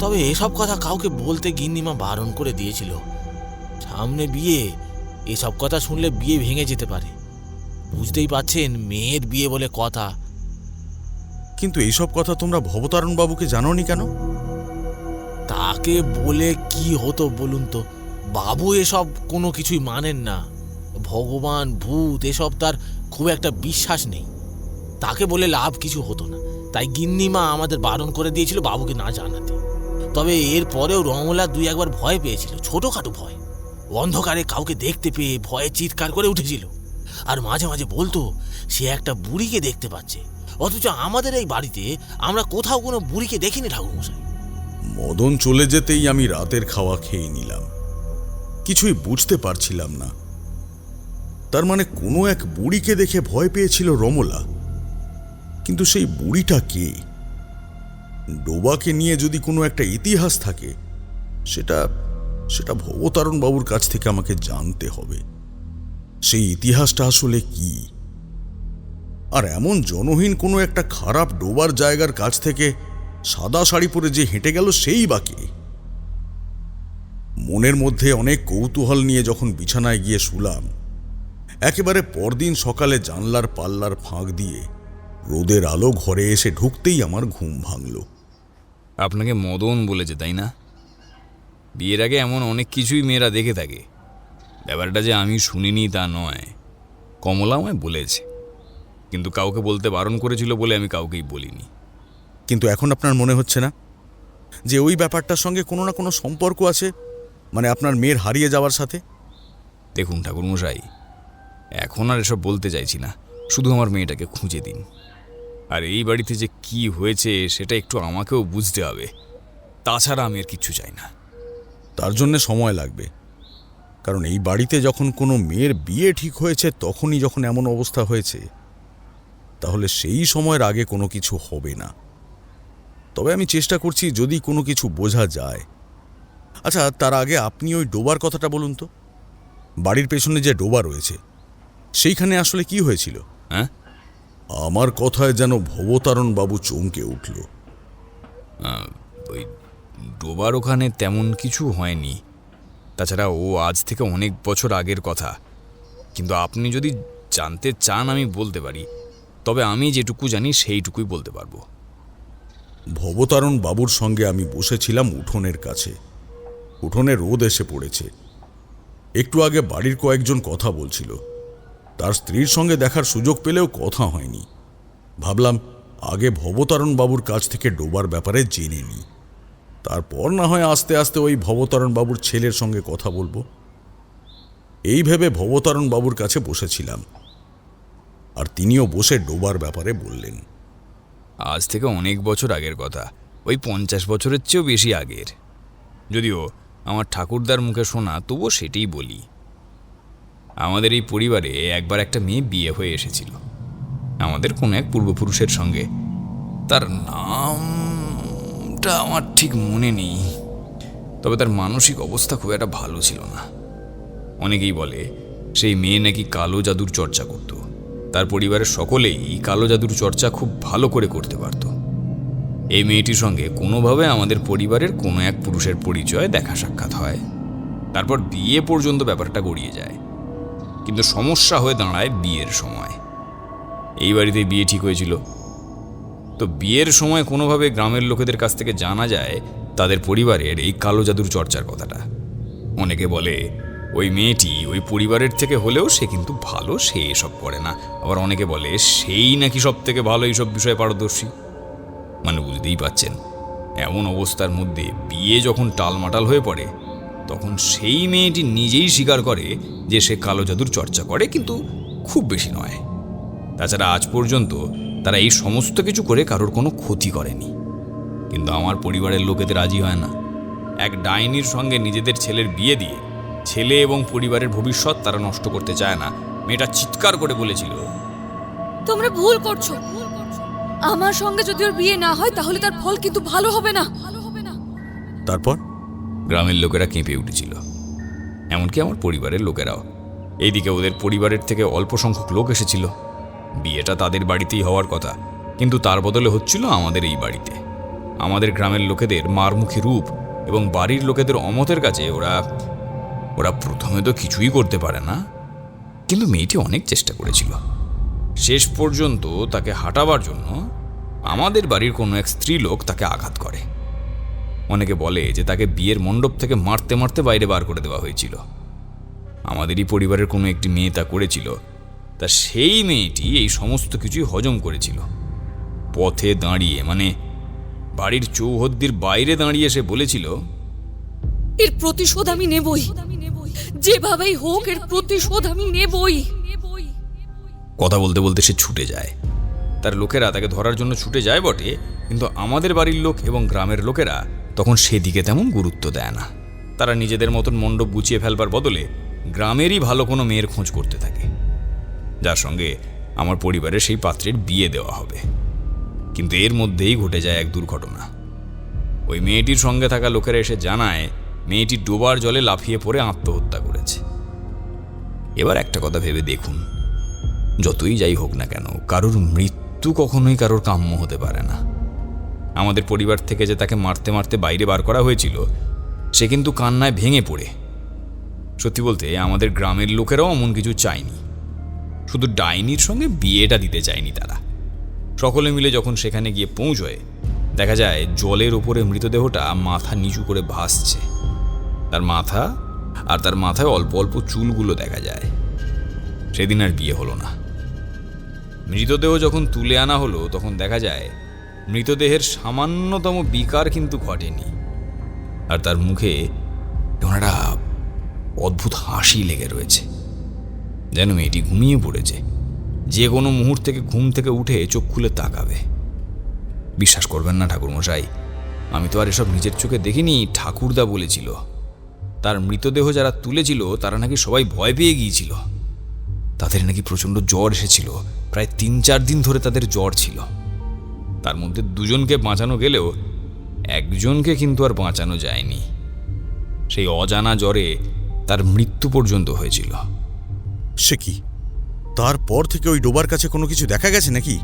G: তবে এসব কথা কাউকে বলতে গিন্নিমা বারণ করে দিয়েছিল। সামনে বিয়ে, এসব কথা শুনলে বিয়ে ভেঙে যেতে পারে। বুঝতেই পারছেন, মেয়ের বিয়ে বলে কথা।
D: কিন্তু এইসব কথা তোমরা ভবতারণ বাবুকে জানোনি কেন?
G: তাকে বলে কি হতো বলুন তো? বাবু এসব কোনো কিছুই মানেন না। ভগবান, ভূত এসব তার খুব একটা বিশ্বাস নেই। তাকে বলে লাভ কিছু হতো না, তাই গিন্নিমা আমাদের বারণ করে দিয়েছিল বাবুকে না জানাতে। তবে এর পরেও রমলা 2-1বার ভয় পেয়েছিল, ছোটখাটো ভয়। অন্ধকারে কাউকে দেখতে পেয়ে ভয়ে চিৎকার করে উঠেছিল। আর মাঝে মাঝে বলতো সে একটা বুড়িকে দেখতে পাচ্ছে, অথচ আমাদের এই বাড়িতে আমরা কোথাও কোনো বুড়িকে দেখিনি ঠাকুরমশাই।
D: মদন চলে যেতেই আমি রাতের খাওয়া খেয়ে নিলাম। কিছুই বুঝতে পারছিলাম না। তার মানে কোনো এক বুড়িকে দেখে ভয় পেয়েছিল রমলা। কিন্তু সেই বুড়িটা কে? ডোবাকে নিয়ে যদি কোনো একটা ইতিহাস থাকে, সেটা ভবতারণ বাবুর কাছ থেকে আমাকে জানতে হবে। সেই ইতিহাসটা আসলে কি? আর এমন জনহীন কোনো একটা খারাপ ডোবার জায়গার কাছ থেকে সাদা শাড়ি পরে যে হেঁটে গেল, সেই বা কে? মনের মধ্যে অনেক কৌতূহল নিয়ে যখন বিছানায় গিয়ে শুলাম, একেবারে পরদিন সকালে জানলার পাল্লার ফাঁক দিয়ে রোদের আলো ঘরে এসে ঢুকতেই আমার ঘুম ভাঙল।
C: আপনাকে মদন বলেছে, তাই না? বিয়ের আগে এমন অনেক কিছুই মেয়েরা দেখে থাকে। ব্যাপারটা যে আমি শুনিনি তা নয়, কমলা আমায় বলেছে, কিন্তু কাউকে বলতে বারণ করেছিল বলে আমি কাউকেই বলিনি।
D: কিন্তু এখন আপনার মনে হচ্ছে না যে ওই ব্যাপারটার সঙ্গে কোনো না কোনো সম্পর্ক আছে? মানে আপনার মেয়ের হারিয়ে যাওয়ার সাথে?
C: দেখুন ঠাকুরমশাই, এখন আর এসব বলতে চাইছি না। শুধু আমার মেয়েটাকে খুঁজে দিন। আর এই বাড়িতে যে কি হয়েছে সেটা একটু আমাকেও বুঝতে হবে। তাছাড়া আমি আর কিচ্ছু চাই না।
D: তার জন্য সময় লাগবে, কারণ এই বাড়িতে যখন কোনো মেয়ের বিয়ে ঠিক হয়েছে তখনই যখন এমন অবস্থা হয়েছে, তাহলে সেই সময়ের আগে কোনো কিছু হবে না। তবে আমি চেষ্টা করছি যদি কোনো কিছু বোঝা যায়। আচ্ছা, তার আগে আপনি ওই ডোবার কথাটা বলুন তো। বাড়ির পেছনে যে ডোবা রয়েছে, সেইখানে আসলে কি হয়েছিল?
C: হ্যাঁ,
D: আমার কথায় যেন ভবতারণ বাবু চমকে উঠল।
C: ওই ডোবার ওখানে তেমন কিছু হয়নি। তাছাড়া ও আজ থেকে অনেক বছর আগের কথা। কিন্তু আপনি যদি জানতে চান আমি বলতে পারি। তবে আমি যেটুকু জানি সেইটুকুই বলতে পারবো।
D: ভবতারণ বাবুর সঙ্গে আমি বসেছিলাম উঠোনের কাছে। উঠোনে রোদ এসে পড়েছে। একটু আগে বাড়ির কয়েকজন কথা বলছিল। তার স্ত্রীর সঙ্গে দেখার সুযোগ পেলেও কথা হয়নি। ভাবলাম আগে ভবতারণ বাবুর কাছ থেকে ডোবার ব্যাপারে জেনে নিই, তারপর না হয় আস্তে আস্তে ওই ভবতারণ বাবুর ছেলের সঙ্গে কথা বলবো। এই ভেবে ভবতারণ বাবুর কাছে বসেছিলাম, আর তিনিও বসে ডোবার ব্যাপারে বললেন।
C: আজ থেকে অনেক বছর আগের কথা, ওই 50 বছরের চেয়েও বেশি আগের। যদিও আমার ঠাকুরদার মুখে শোনা, তবুও সেটাই বলি। আমাদের এই পরিবারে একবার একটা মেয়ে বিয়ে হয়ে এসেছিল আমাদের কোনো এক পূর্বপুরুষের সঙ্গে। তার নামটা আমার ঠিক মনে নেই, তবে তার মানসিক অবস্থা খুব একটা ভালো ছিল না। অনেকেই বলে সেই মেয়ে নাকি কালো জাদুর চর্চা করত। তার পরিবারের সকলেই কালো জাদুর চর্চা খুব ভালো করে করতে পারত। এই মেয়েটির সঙ্গে কোনোভাবে আমাদের পরিবারের কোনো এক পুরুষের পরিচয় দেখা সাক্ষাৎ হয়। তারপর বিয়ে পর্যন্ত ব্যাপারটা গড়িয়ে যায়। কিন্তু সমস্যা হয়ে দাঁড়ায় বিয়ের সময়। এই বাড়িতে বিয়ে ঠিক হয়েছিল, তো বিয়ের সময় কোনোভাবে গ্রামের লোকেদের কাছ থেকে জানা যায় তাদের পরিবারের এই কালো জাদুর চর্চার কথাটা। অনেকে বলে ওই মেয়েটি ওই পরিবারের থেকে হলেও সে কিন্তু ভালো, সে এসব করে না। আবার অনেকে বলে সেই নাকি সব থেকে ভালো এইসব বিষয়ে পারদর্শী। মানে বুঝতেই পাচ্ছেন, এমন অবস্থার মধ্যে বিয়ে যখন টালমাটাল হয়ে পড়ে, তখন সেই মেয়েটি নিজেই স্বীকার করে যে সে কালো জাদুর চর্চা করে, কিন্তু খুব বেশি নয়। তাছাড়া আজ পর্যন্ত তারা এই সমস্ত কিছু করে কারোর কোনো ক্ষতি করেনি। কিন্তু আমার পরিবারের লোকেদের রাজি হয় না। এক ডাইনির সঙ্গে নিজেদের ছেলের বিয়ে দিয়ে ছেলে এবং পরিবারের ভবিষ্যৎ তারা নষ্ট করতে চায় না। মেয়েটা চিৎকার করে বলেছিল,
H: তোমরা ভুল করছো। আমার সঙ্গে যদি ওর বিয়ে না হয় তাহলে তার ফল কিন্তু ভালো হবে না।
D: তারপর
C: গ্রামের লোকেরা কেঁপে উঠেছিল, এমনকি আমার পরিবারের লোকেরাও। এইদিকে ওদের পরিবারের থেকে অল্প সংখ্যক লোক এসেছিল। বিয়েটা তাদের বাড়িতেই হওয়ার কথা, কিন্তু তার বদলে হচ্ছিল আমাদের এই বাড়িতে। আমাদের গ্রামের লোকেদের মারমুখী রূপ এবং বাড়ির লোকেদের অমতের কাছে ওরা প্রথমে তো কিছুই করতে পারে না, কিন্তু মেয়েটি অনেক চেষ্টা করেছিল। শেষ পর্যন্ত তাকে হাঁটাবার জন্য আমাদের বাড়ির কোনো এক স্ত্রী লোক তাকে আঘাত করে। অনেকে বলে যে তাকে বিয়ের মণ্ডপ থেকে মারতে মারতে বাইরে বার করে দেওয়া হয়েছিল। আমাদেরই পরিবারের কোনো একটি মেয়ে তা করেছিল। তা সেই মেয়েটি এই সমস্ত কিছুই হজম করেছিল। পথে দাঁড়িয়ে, মানে বাড়ির চৌহদ্দির বাইরে দাঁড়িয়ে সে বলেছিল,
H: এর প্রতিশোধ আমি নেবই, যেভাবেই হোক এর প্রতিশোধ আমি নেবই।
C: কথা বলতে বলতে সে ছুটে যায়। তার লোকেরা তাকে ধরার জন্য ছুটে যায় বটে, কিন্তু আমাদের বাড়ির লোক এবং গ্রামের লোকেরা তখন সেদিকে তেমন গুরুত্ব দেয় না। তারা নিজেদের মতন মণ্ডপ গুছিয়ে ফেলবার বদলে গ্রামেরই ভালো কোনো মেয়ের খোঁজ করতে থাকে, যার সঙ্গে আমার পরিবারের সেই পাত্রের বিয়ে দেওয়া হবে। কিন্তু এর মধ্যেই ঘটে যায় এক দুর্ঘটনা। ওই মেয়েটির সঙ্গে থাকা লোকেরা এসে জানায় মেয়েটি ডোবার জলে লাফিয়ে পড়ে আত্মহত্যা করেছে। এবার একটা কথা ভেবে দেখুন, যতই যাই হোক না কেন, কারোর মৃত্যু কখনোই কারোর কাম্য হতে পারে না। আমাদের পরিবার থেকে যে তাকে মারতে মারতে বাইরে বার করা হয়েছিল, সে কিন্তু কান্নায় ভেঙে পড়ে। সত্যি বলতে আমাদের গ্রামের লোকেরাও এমন কিছু চায়নি, শুধু ডাইনির সঙ্গে বিয়েটা দিতে চায়নি তারা। সকলে মিলে যখন সেখানে গিয়ে পৌঁছয়, দেখা যায় জলের ওপরে মৃতদেহটা মাথা নিচু করে ভাসছে। তার মাথা আর তার মাথায় অল্প অল্প চুলগুলো দেখা যায়। সেদিন আর বিয়ে হলো না। মৃতদেহ যখন তুলে আনা হলো, তখন দেখা যায় মৃতদেহের সামান্যতম বিকার কিন্তু ঘটেনি, আর তার মুখে কেমন একটা অদ্ভুত হাসি লেগে রয়েছে, যেন মেয়েটি ঘুমিয়ে পড়েছে। যে কোনো মুহূর্তে ঘুম থেকে উঠে চোখ খুলে তাকাবে। বিশ্বাস করবেন না ঠাকুরমশাই, আমি তো আর এসব নিজের চোখে দেখিনি। ঠাকুরদা বলেছিল তার মৃতদেহ যারা তুলেছিল তারা নাকি সবাই ভয় পেয়ে গিয়েছিল। তাদের নাকি প্রচণ্ড জ্বর এসেছিল, প্রায় 3-4 দিন ধরে তাদের জ্বর ছিল। তার মধ্যে 2জনকে বাঁচানো গেলেও একজনকে কিন্তু আর বাঁচানো যায়নি। সেই অজানা জ্বরে তার মৃত্যু পর্যন্ত হয়েছিল।
D: সে কি, তারপর থেকে ওই ডোবার কাছে কোনো কিছু দেখা গেছে নাকি?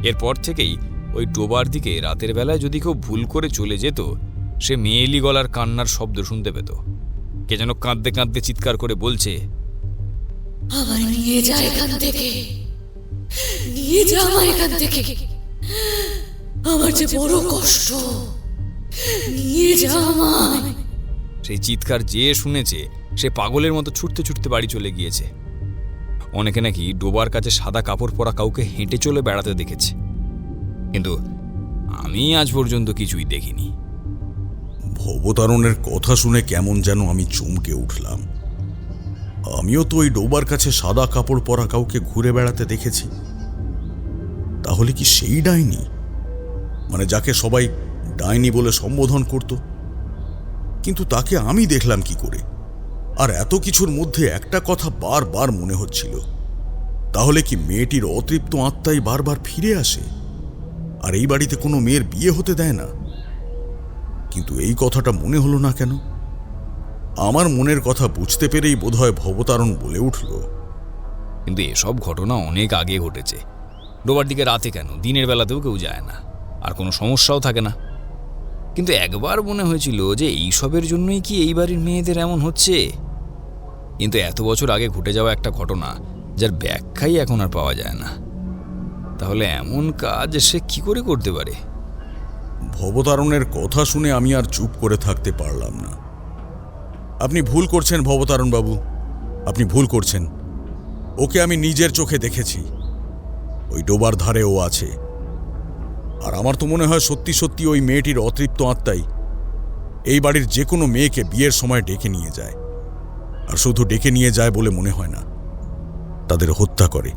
C: এরপর থেকেই ওই ডোবার দিকে রাতের বেলায় যদি কেউ ভুল করে চলে যেত, সে মেয়েলি গলার কান্নার শব্দ শুনতে পেত। কে যেন কাঁদতে কাঁদতে চিৎকার করে বলছে,
H: আমায় নিয়ে যা এখান থেকে, নিয়ে যা আমায় এখান থেকে, আমার যে বড় কষ্ট, নিয়ে যা আমায়।
C: সেই চিৎকার যে শুনেছে সে পাগলের মতো ছুটতে ছুটতে বাড়ি চলে গিয়েছে। অনেকে নাকি ডোবার কাছে সাদা কাপড় পরা কাউকে হেঁটে চলে বেড়াতে দেখেছে, কিন্তু আমি আজ পর্যন্ত কিছুই দেখিনি।
D: ভবতারণের কথা শুনে কেমন যেন আমি চমকে উঠলাম। আমিও তো ওই ডোবার কাছে সাদা কাপড় পরা কাউকে ঘুরে বেড়াতে দেখেছি। তাহলে কি সেই ডাইনি, মানে যাকে সবাই ডাইনি বলে সম্বোধন করত? কিন্তু তাকে আমি দেখলাম কি করে? আর এত কিছুর মধ্যে একটা কথা বারবার মনে হচ্ছিল, তাহলে কি মেয়েটির অতৃপ্ত আত্মাই বারবার ফিরে আসে আর এই বাড়িতে কোনো মেয়ের বিয়ে হতে দেয় না? কিন্তু এই কথাটা মনে হলো না কেন? আমার মনের কথা বুঝতে পেরেই বোধহয় ভবতারণ বলে উঠল,
C: কিন্তু এসব ঘটনা অনেক আগে ঘটেছে। ডোবার দিকে রাতে কেন, দিনের বেলাতেও কেউ যায় না, আর কোনো সমস্যাও থাকে না। কিন্তু একবার মনে হয়েছিল যে এইসবের জন্যই কি এই বাড়ির মেয়েদের এমন হচ্ছে। কিন্তু এত বছর আগে ঘটে যাওয়া একটা ঘটনা যার ব্যাখ্যাই এখন আর পাওয়া যায় না। তাহলে এমন কাজ সে কি করে করতে পারে?
D: ভবতারণের কথা শুনে আমি আর চুপ করে থাকতে পারলাম না। আপনি ভুল করছেন ভবতারণ বাবু, আপনি ভুল করছেন। ওকে আমি নিজের চোখে দেখেছি, ওই ডোবার ধারে ও আছে। আর আমার তো মনে হয় সত্যি সত্যি ওই মেয়েটির অতৃপ্ত আত্মাই এই বাড়ির যে কোনো মেয়েকে বিয়ের সময় ডেকে নিয়ে যায়। আর শুধু ডেকে নিয়ে যায় বলে মনে হয় না, তাদের হত্যা করে।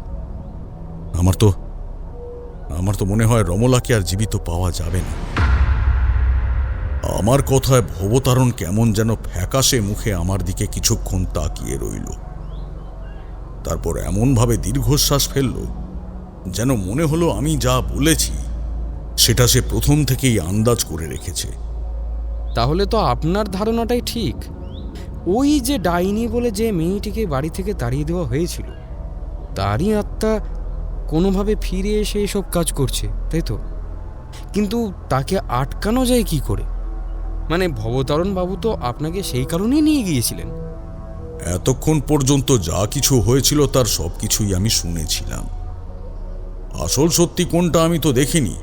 D: আমার তো মনে হয় রমলাকে আর জীবিত পাওয়া যাবে না। আমার কথায় ভবতারণ কেমন যেন ফ্যাকাশে মুখে আমার দিকে কিছুক্ষণ তাকিয়ে রইল। তারপর এমনভাবে দীর্ঘশ্বাস ফেলল যেন মনে হলো আমি যা বলেছি সেটা সে প্রথম থেকেই আন্দাজ করে রেখেছে।
A: তাহলে তো আপনার ধারণাটাই ঠিক। ওই যে ডাইনি বলে যে মেয়েটিকে বাড়ি থেকে তাড়িয়ে দেওয়া হয়েছিল, তারই আত্মা কোনোভাবে ফিরে এসে এসব কাজ করছে, তাই তো? কিন্তু তাকে আটকানো যায় কি করে? মানে ভবতারণ বাবু তো আপনাকে সেই কারণেই নিয়ে গিয়েছিলেন।
D: এতক্ষণ পর্যন্ত যা কিছু হয়েছিল তার সব কিছুই আমি শুনেছিলাম। আসল সত্যি কোনটা আমি তো দেখিনি।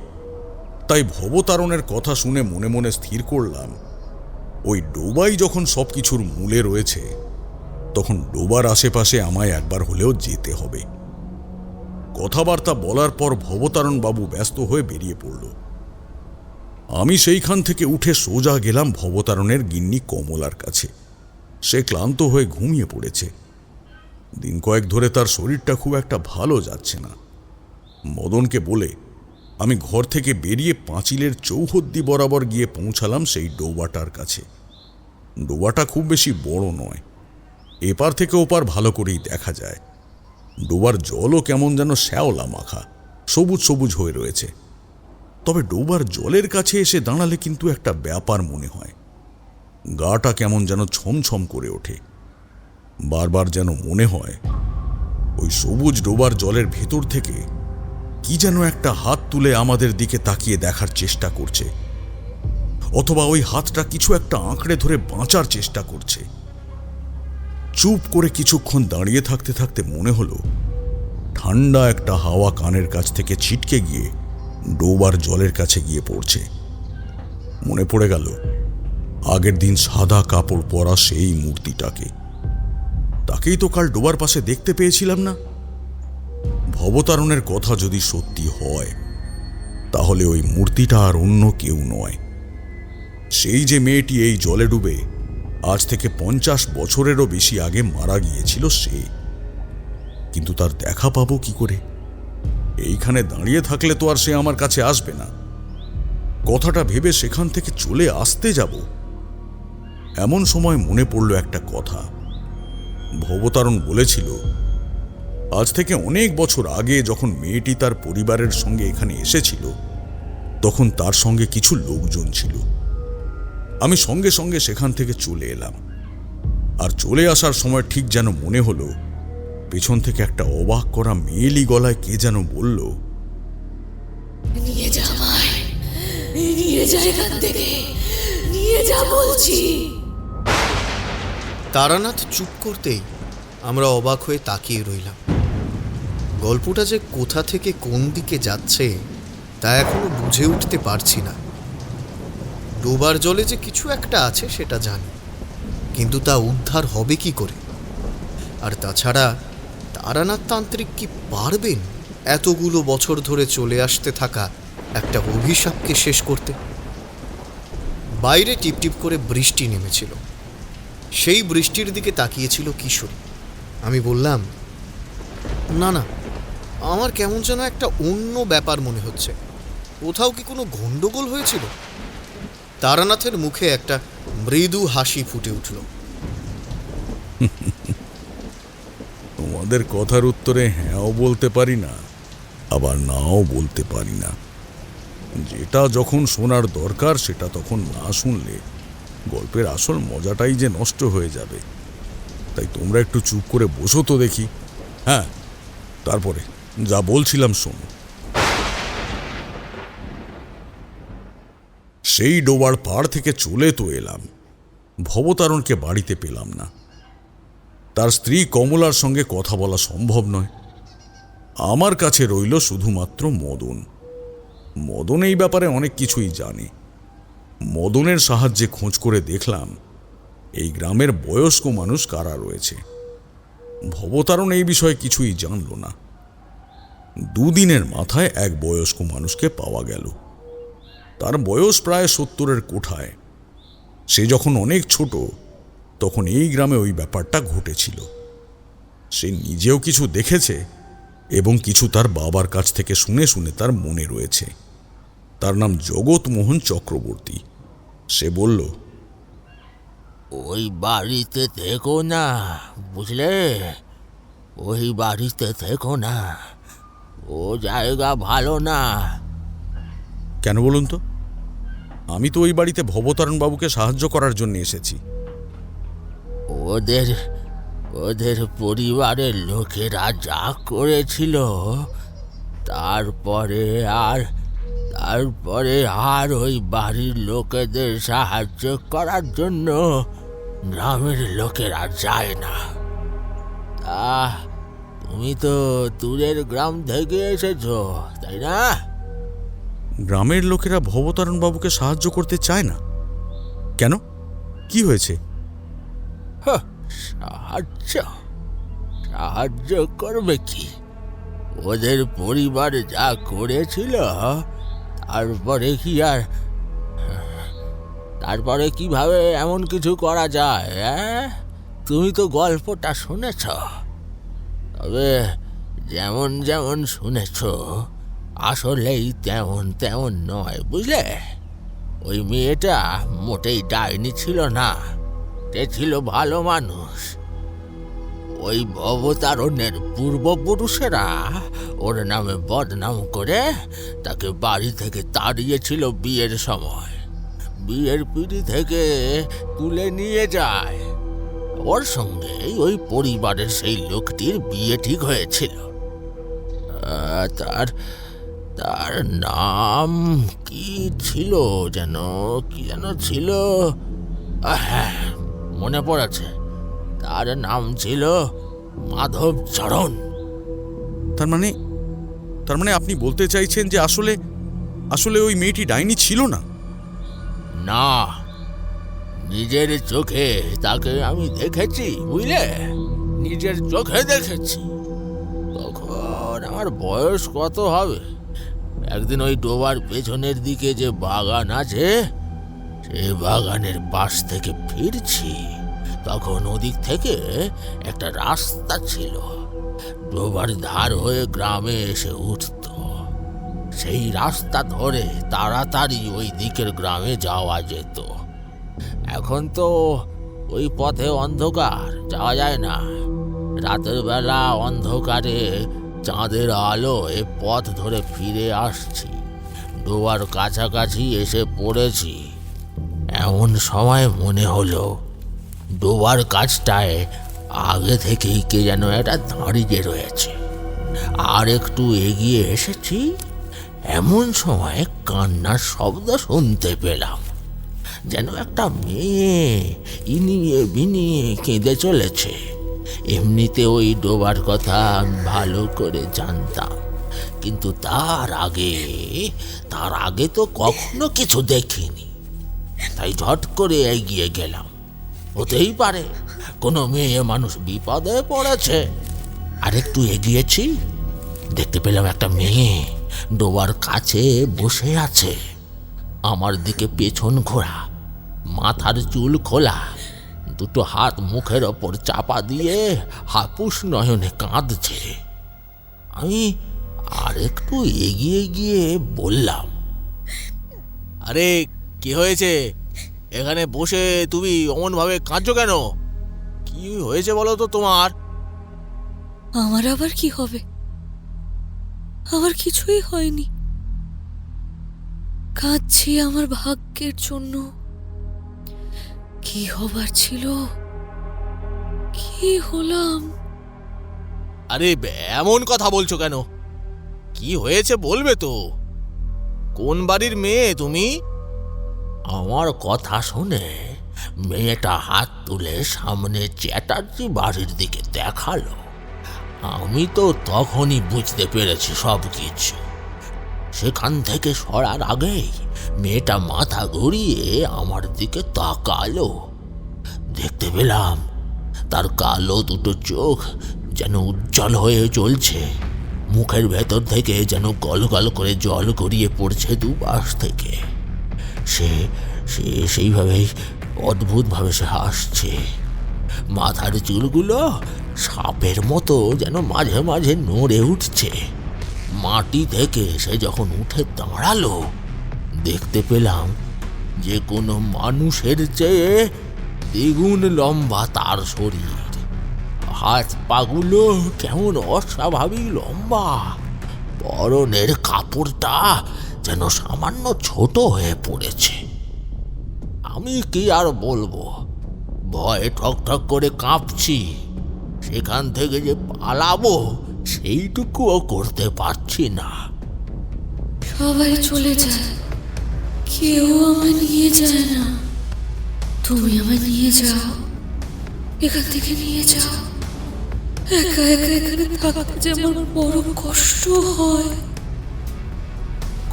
D: তাই ভবতারণের কথা শুনে মনে মনে স্থির করলাম, ওই ডোবাই যখন সবকিছুর মূলে রয়েছে, তখন ডোবার আশেপাশে আমায় একবার হলেও যেতে হবে। কথাবার্তা বলার পর ভবতারণ বাবু ব্যস্ত হয়ে বেরিয়ে পড়ল। আমি সেইখান থেকে উঠে সোজা গেলাম ভবতারণের গিন্নি কমলার কাছে। সে ক্লান্ত হয়ে ঘুমিয়ে পড়েছে। দিন কয়েক ধরে তার শরীরটা খুব একটা ভালো যাচ্ছে না। মদনকে বলে আমি ঘর থেকে বেরিয়ে পাঁচিলের চৌহদ্দি বরাবর গিয়ে পৌঁছালাম সেই ডোবাটার কাছে। ডোবাটা খুব বেশি বড় নয়, এপার থেকে ওপার ভালো করেই দেখা যায়। ডোবার জলও কেমন যেন শ্যাওলা মাখা, সবুজ সবুজ হয়ে রয়েছে। তবে ডোবার জলের কাছে এসে দাঁড়ালে কিন্তু একটা ব্যাপার মনে হয়। গাটা কেমন যেন ছমছম করে ওঠে। বারবার যেন মনে হয় ওই সবুজ ডোবার জলের ভেতর থেকে কি যেন একটা হাত তুলে আমাদের দিকে তাকিয়ে দেখার চেষ্টা করছে, অথবা ওই হাতটা কিছু একটা আঁকড়ে ধরে বাঁচার চেষ্টা করছে। চুপ করে কিছুক্ষণ দাঁড়িয়ে থাকতে থাকতে মনে হলো ঠান্ডা একটা হাওয়া কানের কাছ থেকে ছিটকে গিয়ে ডোবার জলের কাছে গিয়ে পড়ছে। মনে পড়ে গেল আগের দিন সাদা কাপড় পরা সেই মূর্তিটাকে। তাকেই তো কাল ডোবার পাশে দেখতে পেয়েছিলাম না? ভবতারণের কথা যদি সত্যি হয়, তাহলে ওই মূর্তিটা আর অন্য কেউ নয়। সেই যে মেয়েটি এই জলে ডুবে আজ থেকে 50 বছরেরও বেশি আগে মারা গিয়েছিল, সে। কিন্তু তার দেখা পাবো কি করে? এইখানে দাঁড়িয়ে থাকলে তো আর সে আমার কাছে আসবে না। কথাটা ভেবে সেখান থেকে চলে আসতে যাব, এমন সময় মনে পড়ল একটা কথা। ভবতারণ বলেছিল আজ থেকে অনেক বছর আগে যখন মেয়েটি তার পরিবারের সঙ্গে এখানে এসেছিল, তখন তার সঙ্গে কিছু লোকজন ছিল। আমি সঙ্গে সঙ্গে সেখান থেকে চলে এলাম। আর চলে আসার সময় ঠিক যেন মনে হলো পেছন থেকে একটা অবাক করা মেয়েলি গলায় কে যেন বলল,
H: নিয়ে যা আমায়, নিয়ে যা এখান থেকে, নিয়ে যা বলছি।
F: তারানাথ চুপ করতেই আমরা অবাক হয়ে তাকিয়ে রইলাম। গল্পটা যে কোথা থেকে কোন দিকে যাচ্ছে তা এখনো বুঝে উঠতে পারছি না। ডোবার জলে যে কিছু একটা আছে সেটা জানি, কিন্তু তা উদ্ধার হবে কি করে? আর তাছাড়া তারানাথ তান্ত্রিক কি পারবেন এতগুলো বছর ধরে চলে আসতে থাকা একটা অভিশাপকে শেষ করতে? বাইরে টিপটিপ করে বৃষ্টি নেমেছিল। সেই বৃষ্টির দিকে তাকিয়েছিল কিশোরী। আমি বললাম, না না, আমার কেমন যেন একটা অন্য ব্যাপার মনে হচ্ছে। কোথাও কি কোনো গন্ডগোল হয়েছিল? তারানাথের মুখে একটা মৃদু হাসি ফুটে উঠল।
D: তোমাদের কথার উত্তরে হ্যাঁও বলতে পারি না, আবার নাও বলতে পারি না। যেটা যখন শোনার দরকার সেটা তখন না শুনলে গল্পের আসল মজাটাই যে নষ্ট হয়ে যাবে। তাই তোমরা একটু চুপ করে বসো তো দেখি। হ্যাঁ, তারপরে যা বলছিলাম শোনো। সেই ডোবার পাড় থেকে চলে তো এলাম, ভবতারণকে বাড়িতে পেলাম না। তার স্ত্রী কমলার সঙ্গে কথা বলা সম্ভব নয়। আমার কাছে রইল শুধুমাত্র মদন। মদন এই ব্যাপারে অনেক কিছুই জানে। মদনের সাহায্যে খোঁজ করে দেখলাম এই গ্রামের বয়স্ক মানুষ কারা রয়েছে। ভবতারণ এই বিষয়ে কিছুই জানল না। দুদিনের মাথায় এক বয়স্ক মানুষকে পাওয়া গেল। তার বয়স প্রায় 70-এর কোঠায়। সে যখন অনেক ছোট তখন এই গ্রামে ওই ব্যাপারটা ঘটেছিল। সে নিজেও কিছু দেখেছে এবং কিছু তার বাবার কাছ থেকে শুনে শুনে তার মনে রয়েছে। তার নাম জগৎমোহন চক্রবর্তী। সে বলল,
G: ওই বাড়িতে থেকো না, বুঝলে? ওই বাড়িতে থেকো না, ও জায়গা ভালো না।
D: কেন বলুন তো? আমি তো ওই বাড়িতে ভবতারণ বাবুকে সাহায্য করার জন্য এসেছি।
G: ওদের ওদের পরিবারের লোকেরা যা করেছিল, তারপরে আর ওই বাড়ির লোকেদের সাহায্য করার জন্য গ্রামের লোকেরা যায় না। তা তুমি তো দূরের গ্রাম থেকে এসেছো, তাই না?
D: গ্রামের লোকেরা ভবতারণ বাবুকে সাহায্য করতে চায় না কেন? কি হয়েছে?
G: সাহায্য করবে কি? ওদের পরিবার যা করেছিল, তারপরে কিভাবে এমন কিছু করা যায়? তুমি তো গল্পটা শুনেছ, তবে যেমন যেমন শুনেছ আসলেই তেমন তেমন নয়, বুঝলে? ওই মেয়েটা মোটেই ডাইনি ছিল না, সে ছিল ভালো মানুষ। ওই ভবতারণের পূর্বপুরুষেরা ওর নামে বদনাম করে তাকে বাড়ি থেকে তাড়িয়েছিল বিয়ের সময়। বিয়ের পিঁড়ি থেকে তুলে নিয়ে যায়। ওর সঙ্গে ওই পরিবারের সেই লোকটির বিয়ে ঠিক হয়েছিল। তার নাম কি ছিল যেন ছিল? হ্যাঁ, মনে পড়েছে, তার নাম ছিল মাধব চরণ।
D: তার মানে আপনি বলতে চাইছেন যে আসলে ওই মেয়েটি ডাইনি ছিল না?
G: না, নিজের চোখে তাকে আমি দেখেছি, বুঝলে? নিজের চোখে দেখেছি। তখন আমার বয়স কত হবে? একদিন ওই ডোবার পেছনের দিকে যে বাগান আছে, সে বাগানের পাশ থেকে ফিরছি, তখন ওদিক থেকে একটা রাস্তা ছিল, ডোবার ধার হয়ে গ্রামে এসে উঠত। সেই রাস্তা ধরে তাড়াতাড়ি ওই দিকের গ্রামে যাওয়া যেত। এখন তো ওই পথে অন্ধকার, যাওয়া যায় না। রাতের বেলা অন্ধকারে চাঁদের আলোয় পথ ধরে ফিরে আসছি, ডোবার কাছাকাছি এসে পড়েছি। এমন সময় মনে হলো ডোবার কাছটায় আগে থেকেই কে যেন একটা দাঁড়িয়ে রয়েছে। আর একটু এগিয়ে এসেছি, এমন সময় কান্নার শব্দ শুনতে পেলাম, যেন একটা মেয়ে ইনিয়ে বিনিয়ে কেঁদে চলেছে। এমনিতে ওই ডোবার কথা ভালো করে জানতাম, কিন্তু তার আগে তো কখনো কিছু দেখিনি। তাই ঝট করে এগিয়ে গেলাম। হতেই পারে কোনো মেয়ে মানুষ বিপদে পড়েছে। আর একটু এগিয়েছি, দেখতে পেলাম একটা মেয়ে ডোবার কাছে বসে আছে, আমার দিকে পেছন ঘোরা, মাথার চুল খোলা, দুটো হাত মুখের ওপর চাপা দিয়ে হাপুস নয়নে কাঁদছে। আমি আর একটু এগিয়ে গিয়ে বললাম, আরে কি হয়েছে? এখানে বসে তুমি অমনভাবে কাঁদছো কেন? কি হয়েছে বলো তো তোমার?
H: আমার আবার কি হবে? আমার কিছুই হয়নি। কাঁদছি আমার ভাগ্যের জন্য। কি হবার ছিল, কি হলাম?
G: আরে এমন কথা বলছো কেন? কি হয়েছে বলবে তো? কোন বাড়ির মেয়ে তুমি? আমার কথা শুনে মেয়েটা হাত তুলে সামনে চ্যাটার্জি বাড়ির দিকে দেখালো। আমি তো তখনই বুঝতে পেরেছি সব কিছু। সেখান থেকে সরার আগেই মেয়েটা মাথা ঘুরিয়ে আমার দিকে তাকালো। দেখতে পেলাম তার কালো দুটো চোখ যেন উজ্জ্বল হয়ে জ্বলছে, মুখের ভেতর থেকে যেন গলগল করে জল গড়িয়ে পড়ছে দুপাশ থেকে। সে সেইভাবেই অদ্ভুতভাবে সে হাসছে। মাথার চুলগুলো সাপের মতো যেন মাঝে মাঝে নড়ে উঠছে। মাটি থেকে সে যখন উঠে দাঁড়ালো, দেখতে পেলাম যে কোনো মানুষের চেয়ে দ্বিগুণ লম্বা তার শরীর। হাত পাগুলো কেমন অস্বাভাবিক লম্বা, পরনের কাপড়টা যেন সামান্য ছোট হয়ে পড়েছে। আমি কি আর বলবো, ভয়ে ঠকঠক করে কাঁপছি। সেখান থেকে যে পালাবো সেইটুকুও করতে পারছি না।
H: সবাই চলে যায়, কেউ আমায় নিয়ে যায় না। তুমি আমায় নিয়ে যাও, এখান থেকে নিয়ে যাও। একা একা এখানে থাকতে যে আমার বড় কষ্ট হয়।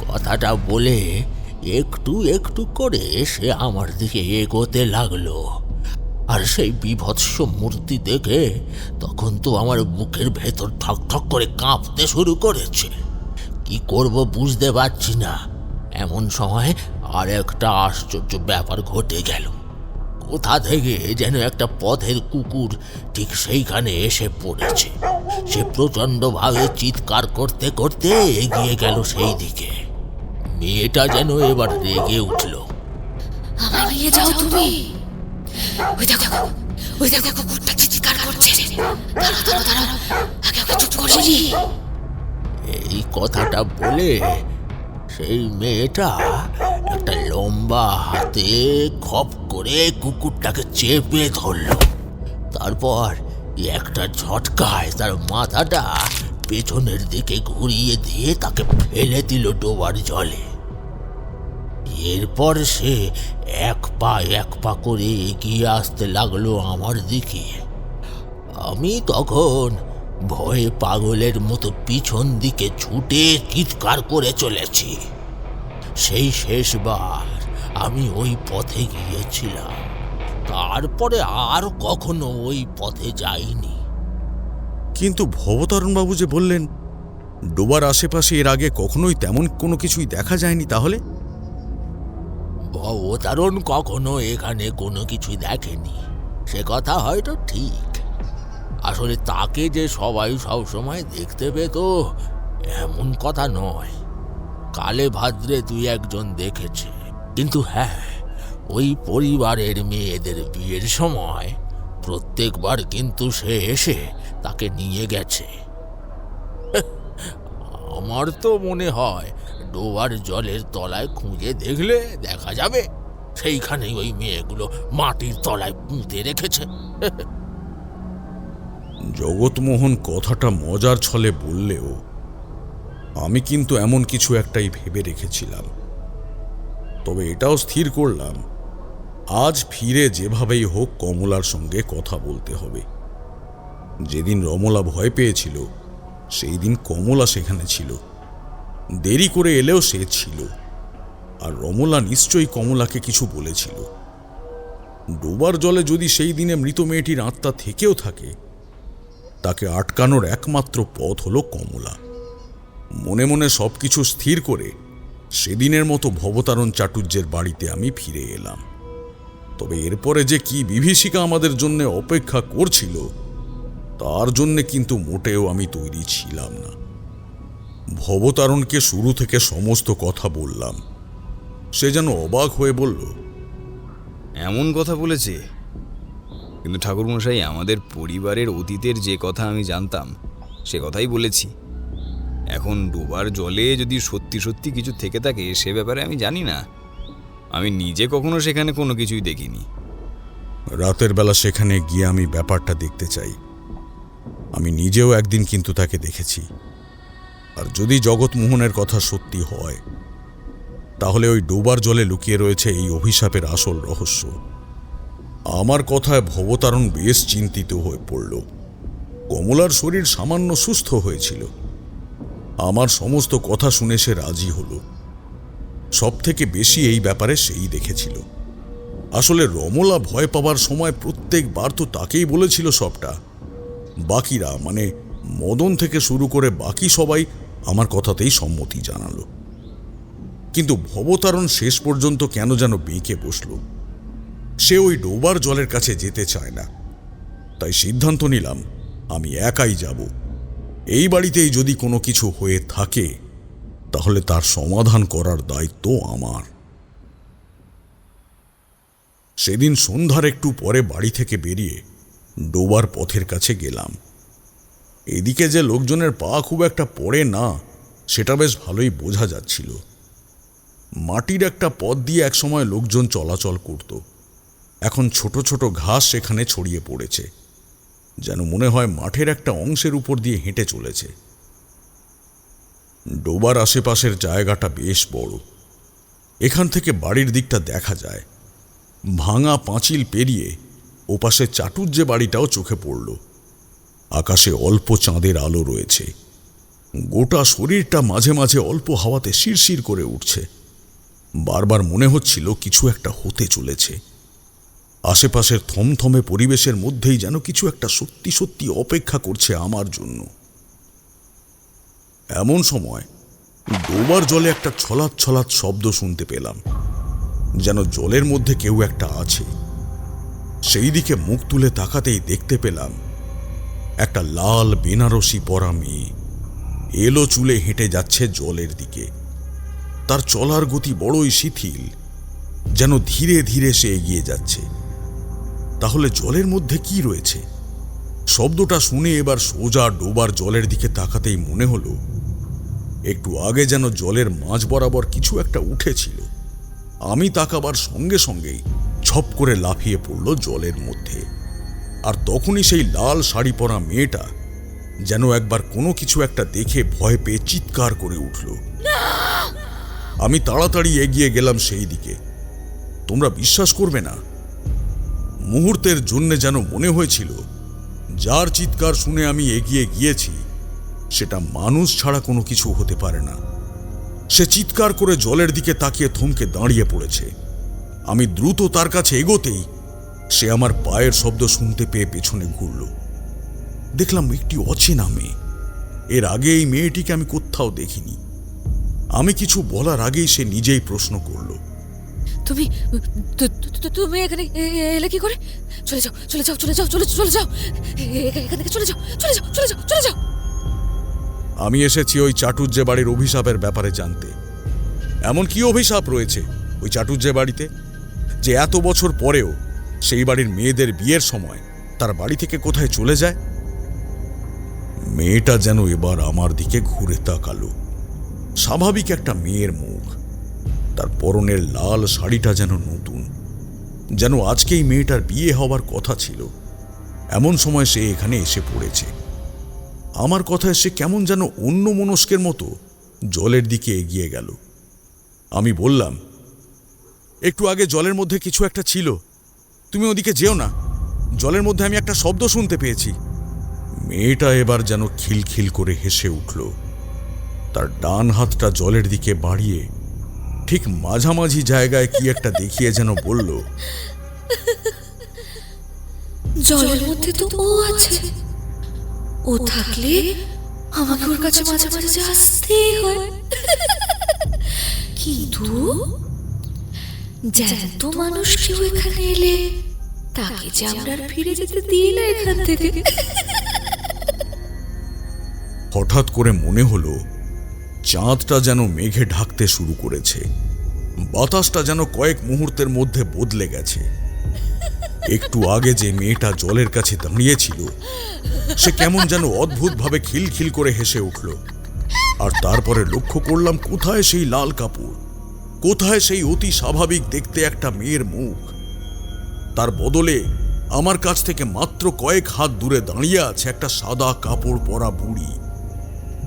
G: কথাটা বলে একটু একটু করে সে আমার দিকে এগোতে লাগলো। আর সেই বীভৎস মূর্তি দেখে তখন তো আমার বুকের ভেতর ঠক ঠক করে কাঁপতে শুরু করেছে। কি করব বুঝতে পারছি না। এমন সময় আর একটা আশ্চর্য ব্যাপার ঘটে গেল। কোথা থেকে যেন একটা পথের কুকুর ঠিক সেইখানে এসে পড়েছে। সে প্রচণ্ডভাবে চিৎকার করতে করতে এগিয়ে গেল সেই দিকে। মেয়েটা যেন এবার রেগে উঠল।
H: আমায় নিয়ে যাও তুমি। ওই দেখো, ওই দেখো, কুকুরটা চিৎকার করছে। দাঁড়াও দাঁড়াও দাঁড়াও, আগে ওকে চুপ করে নি।
G: এই কথাটা বলে সেই মেয়েটা একটা লম্বা হাতে খপ করে কুকুরটাকে চেপে ধরল। তারপর একটা ঝটকায় তার মাথাটা পেছনের দিকে ঘুরিয়ে দিয়ে তাকে ফেলে দিল ডোবার জলে। এরপর সে এক পা করে এগিয়ে আসতে লাগলো আমার দিকে। আমি তখন ভয়ে পাগলের মতো পিছন দিকে ছুটে চিৎকার করে চলেছি। সেই শেষবার আমি ওই পথে গিয়েছিলাম, তারপরে আর কখনো ওই পথে যাইনি।
D: কিন্তু ভবতারণবাবু যে বললেন ডোবার আশেপাশে এর আগে কখনোই তেমন কোনো কিছুই দেখা যায়নি, তাহলে?
G: ভবতারণ কখনো এখানে কোনো কিছুই দেখেনি সে কথা হয়তো ঠিক। আসলে তাকে যে সবাই সবসময় দেখতে পেত এমন কথা নয়। কালে ভাদ্রে দুই একজন দেখেছে। কিন্তু হ্যাঁ, ওই পরিবারের মেয়েদের বিয়ের সময় প্রত্যেকবার কিন্তু সে এসে তাকে নিয়ে গেছে। আমার তো মনে হয় ডোবার জলের তলায় খুঁজে দেখলে দেখা যাবে সেইখানেই ওই মেয়েগুলো মাটির তলায় পুঁতে রেখেছে।
D: জগৎমোহন কথাটা মজার ছলে বললেও আমি কিন্তু এমন কিছু একটাই ভেবে রেখেছিলাম। তবে এটাও স্থির করলাম আজ ফিরে যেভাবেই হোক কমলার সঙ্গে কথা বলতে হবে। যেদিন রমলা ভয় পেয়েছিল সেই দিন কমলা সেখানে ছিল, দেরি করে এলেও সে ছিল। আর রমলা নিশ্চয়ই কমলাকে কিছু বলেছিল। ডোবার জলে যদি সেই দিনে মৃত মেয়েটির আত্মা থেকেও থাকে, তাকে আটকানোর একমাত্র পথ হলো কমলা। মনে মনে সবকিছু স্থির করে সেদিনের মতো ভবতারণ চাটুর্যের বাড়িতে আমি ফিরে এলাম। তবে এরপরে যে কি বিভীষিকা আমাদের জন্য অপেক্ষা করছিল তার জন্যে কিন্তু মোটেও আমি তৈরি ছিলাম না। ভবতারণকে শুরু থেকে সমস্ত কথা বললাম। সে যেন অবাক হয়ে বলল,
C: এমন কথা বলেছে? কিন্তু ঠাকুরমশাই, আমাদের পরিবারের অতীতের যে কথা আমি জানতাম সে কথাই বলেছি। এখন ডোবার জলে যদি সত্যি সত্যি কিছু থেকে থাকে সে ব্যাপারে আমি জানি না। আমি নিজে কখনো সেখানে কোনো কিছুই দেখিনি।
D: রাতের বেলা সেখানে গিয়ে আমি ব্যাপারটা দেখতে চাই। আমি নিজেও একদিন কিন্তু তাকে দেখেছি। আর যদি জগৎমোহনের কথা সত্যি হয় তাহলে ওই ডোবার জলে লুকিয়ে রয়েছে এই অভিশাপের আসল রহস্য। আমার কথায় ভবতারণ বেশ চিন্তিত হয়ে পড়ল। কমলার শরীর সামান্য সুস্থ হয়েছিল। আমার সমস্ত কথা শুনে সে রাজি হলো। সব থেকে বেশি এই ব্যাপারে সেই দেখেছিল। আসলে রমলা ভয় পাবার সময় প্রত্যেকবার তো তাকেই বলেছিল সবটা। বাকিরা মানে মদন থেকে শুরু করে বাকি সবাই আমার কথাতেই সম্মতি জানালো। কিন্তু ভবতারণ শেষ পর্যন্ত কেন যেন বেঁকে বসল। সে ওই ডোবার জলের কাছে যেতে চায় না। তাই সিদ্ধান্ত নিলাম আমি একাই যাব। এই বাড়িতেই যদি কোনো কিছু হয়ে থাকে তাহলে তার সমাধান করার দায়িত্ব আমার। সেদিন সন্ধ্যার একটু পরে বাড়ি থেকে বেরিয়ে ডোবার পথের কাছে গেলাম। এদিকে যে লোকজনের পা খুব একটা পড়ে না সেটা বেশ ভালোই বোঝা যাচ্ছিল। মাটির একটা পথ দিয়ে একসময় লোকজন চলাচল করত, এখন ছোট ছোট ঘাস সেখানে ছড়িয়ে পড়েছে, যেন মনে হয় মাঠের একটা অংশের উপর দিয়ে হেঁটে চলেছে। ডোবার আশেপাশের জায়গাটা বেশ বড়। এখান থেকে বাড়ির দিকটা দেখা যায়। ভাঙা পাঁচিল পেরিয়ে ওপাশে চাটুজ্জে বাড়িটাও চোখে পড়ল। আকাশে অল্প চাঁদের আলো রয়েছে। গোটা শরীরটা মাঝে মাঝে অল্প হাওয়াতে শিরশির করে উঠছে। বারবার মনে হচ্ছিল কিছু একটা হতে চলেছে। আশেপাশের থমথমে পরিবেশের মধ্যেই যেন কিছু একটা সত্যি সত্যি অপেক্ষা করছে আমার জন্য। এমন সময় ডোবার জলে একটা ছলাৎ ছলাৎ শব্দ শুনতে পেলাম, যেন জলের মধ্যে কেউ একটা আছে। সেই দিকে মুখ তুলে তাকাতেই দেখতে পেলাম একটা লাল বেনারসি পরা মেয়ে এলো চুলে হেঁটে যাচ্ছে জলের দিকে। তার চলার গতি বড়ই শিথিল, যেন ধীরে ধীরে সে এগিয়ে যাচ্ছে। তাহলে জলের মধ্যে কি রয়েছে? শব্দটা শুনে এবার সোজা ডোবার জলের দিকে তাকাতেই মনে হলো একটু আগে যেন জলের মাঝ বরাবর কিছু একটা উঠেছিল। আমি তাকাবার সঙ্গে সঙ্গেই ছপ করে লাফিয়ে পড়ল জলের মধ্যে। আর তখনই সেই লাল শাড়ি পরা মেয়েটা যেন একবার কোনো কিছু একটা দেখে ভয় পেয়ে চিৎকার করে উঠল। আমি তাড়াতাড়ি এগিয়ে গেলাম সেই দিকে। তোমরা বিশ্বাস করবে না, মুহূর্তের জন্যে যেন মনে হয়েছিল যার চিৎকার শুনে আমি এগিয়ে গিয়েছি সেটা মানুষ ছাড়া কোনো কিছু হতে পারে না। সে চিৎকার করে জলের দিকে তাকিয়ে থমকে দাঁড়িয়ে পড়েছে। আমি দ্রুত তার কাছে এগোতেই সে আমার পায়ের শব্দ শুনতে পেয়ে পেছনে ঘুরল। দেখলাম একটি অচেনা মেয়ে। এর আগে এই মেয়েটিকে আমি কোথাও দেখিনি। আমি কিছু বলার আগেই সে নিজেই প্রশ্ন করল,
H: তুমি তুমি এখানে এলে কি করে? চলে যাও চলে যাও চলে যাও চলে চলে যাও, এখান থেকে চলে যাও চলে যাও চলে যাও চলে যাও।
D: আমি এসেছি ওই চাটুজ্জে বাড়ির অভিশাপের ব্যাপারে জানতে। এমন কি অভিশাপ রয়েছে ওই চাটুজ্জে বাড়িতে যে এত বছর পরেও সেই বাড়ির মেয়েদের বিয়ের সময় তার বাড়ি থেকে কোথায় চলে যায়? মেয়েটা যেন এবার আমার দিকে ঘুরে তাকালো। স্বাভাবিক একটা মেয়ের মুখ, তার পরনের লাল শাড়িটা যেন নতুন, যেন আজকেই মেয়েটার বিয়ে হওয়ার কথা ছিল। এমন সময় সে এখানে এসে পড়েছে। আমার কথায় সে কেমন যেন অন্য মনস্কের মতো জলের দিকে এগিয়ে গেল। আমি বললাম, একটু আগে জলের মধ্যে কিছু একটা ছিল, তুমি ওদিকে যেও না, জলের মধ্যে আমি একটা শব্দ শুনতে পেয়েছি। মেয়েটা এবার যেন খিলখিল করে হেসে উঠল। তার ডান হাতটা জলের দিকে বাড়িয়ে ঠিক মাঝামাঝি জায়গায় কি একটা দেখিয়ে যেন বলল,
H: জলের মধ্যে তো ও আছে, ও থাকলে আমাকে ওর কাছে মাঝে মাঝে আসতেই হয়। কিন্তু জ্যান্ত মানুষ কেউ এখানে এলে তাকে যে আমরা আর ফিরে যেতে দিই না এখান থেকে।
D: হঠাৎ করে মনে হলো চাঁদটা যেন মেঘে ঢাকতে শুরু করেছে। বাতাসটা যেন কয়েক মুহূর্তের মধ্যে বদলে গেছে। একটু আগে যে মেয়েটা জলের কাছে দাঁড়িয়েছিল সে কেমন যেন অদ্ভুতভাবে খিলখিল করে হেসে উঠল। আর তারপরে লক্ষ্য করলাম কোথায় সেই লাল কাপড়, কোথায় সেই অতি স্বাভাবিক দেখতে একটা মেয়ের মুখ। তার বদলে আমার কাছ থেকে মাত্র কয়েক হাত দূরে দাঁড়িয়ে আছে একটা সাদা কাপড় পরা বুড়ি।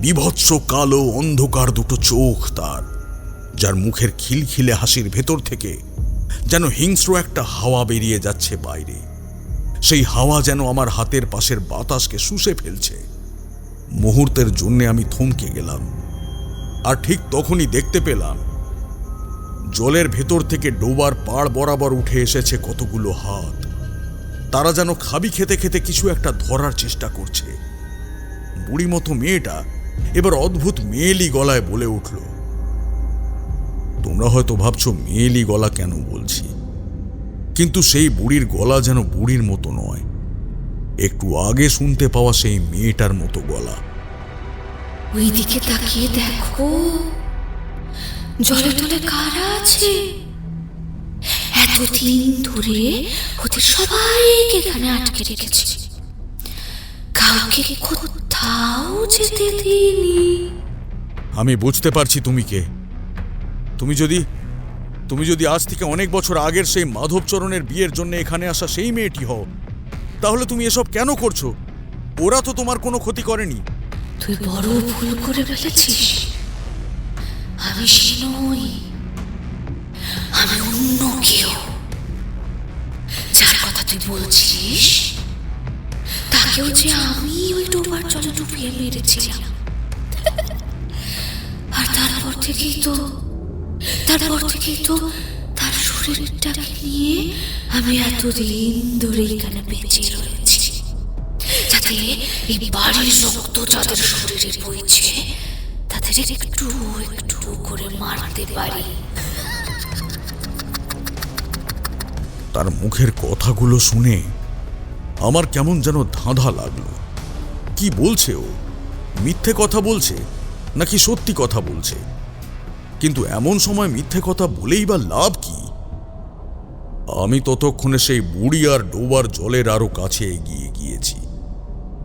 D: বিভৎস কালো অন্ধকার দুটো চোখ তার, যার মুখের খিলখিলে হাসির ভেতর থেকে যেন হিংস্র একটা হাওয়া বেরিয়ে যাচ্ছে বাইরে। সেই হাওয়া যেন আমার হাতের পাশের বাতাসকে শুষে ফেলছে। মুহূর্তের জন্য আমি থমকে গেলাম। আর ঠিক তখনই দেখতে পেলাম জলের ভেতর থেকে ডোবার পাড় বরাবর উঠে এসেছে কতগুলো হাত। তারা যেন খাবি খেতে খেতে কিছু একটা ধরার চেষ্টা করছে। বুড়ি মতো মেয়েটা এবার অদ্ভুত মেয়েলি গলায় বলে উঠল, তোমরা হয়তো ভাবছো মেয়েলি গলা কেন বলছি, কিন্তু সেই বুড়ির গলা যেন বুড়ির মতো নয়, একটু আগে শুনতে পাওয়া সেই মেয়েটার মতো গলা।
H: ওইদিকে তাকিয়ে দেখো, জলে টলে কারা আছে? এতদিন ধরে ওদের সবাইকে এখানে আটকে রেখেছি, কাউকে কোথাও যেতে দিইনি।
D: আমি বুঝতে পারছি তুমি কে। তুমি যদি আজ থেকে অনেক বছর আগের সেই মাধবচরণের বিয়ের জন্য এখানে আসা সেই মেয়েটি হও, তাহলে তুমি এসব কেন করছো? ওরা তো তোমার কোনো ক্ষতি করেনি।
H: তুই বড় ভুল করে ফেলেছিস। আমি সে নই, আমি অন্য কেউ। যার কথা তুই বলছিস তাকেও যে আমি ওই ডোবার জলে ডুবিয়ে মেরেছিলাম। আর তারপর থেকেই তো তার শরীরটাকে নিয়ে আমি এতদিন ধরে এখানে বেঁচে রয়েছি, যাতে এই বাড়ির রক্ত যাদের শরীরে বইছে তাদের একটু একটু করে মারতে পারি।
D: তার মুখের কথাগুলো শুনে আমার কেমন যেন ধাঁধা লাগলো। কি বলছে ও? মিথ্যে কথা বলছে নাকি সত্যি কথা বলছে? কিন্তু এমন সময় মিথ্যে কথা বলেই বা লাভ কি? আমি ততক্ষণে সেই বুড়ি আর ডোবার জলের আরো কাছে এগিয়ে গিয়েছি।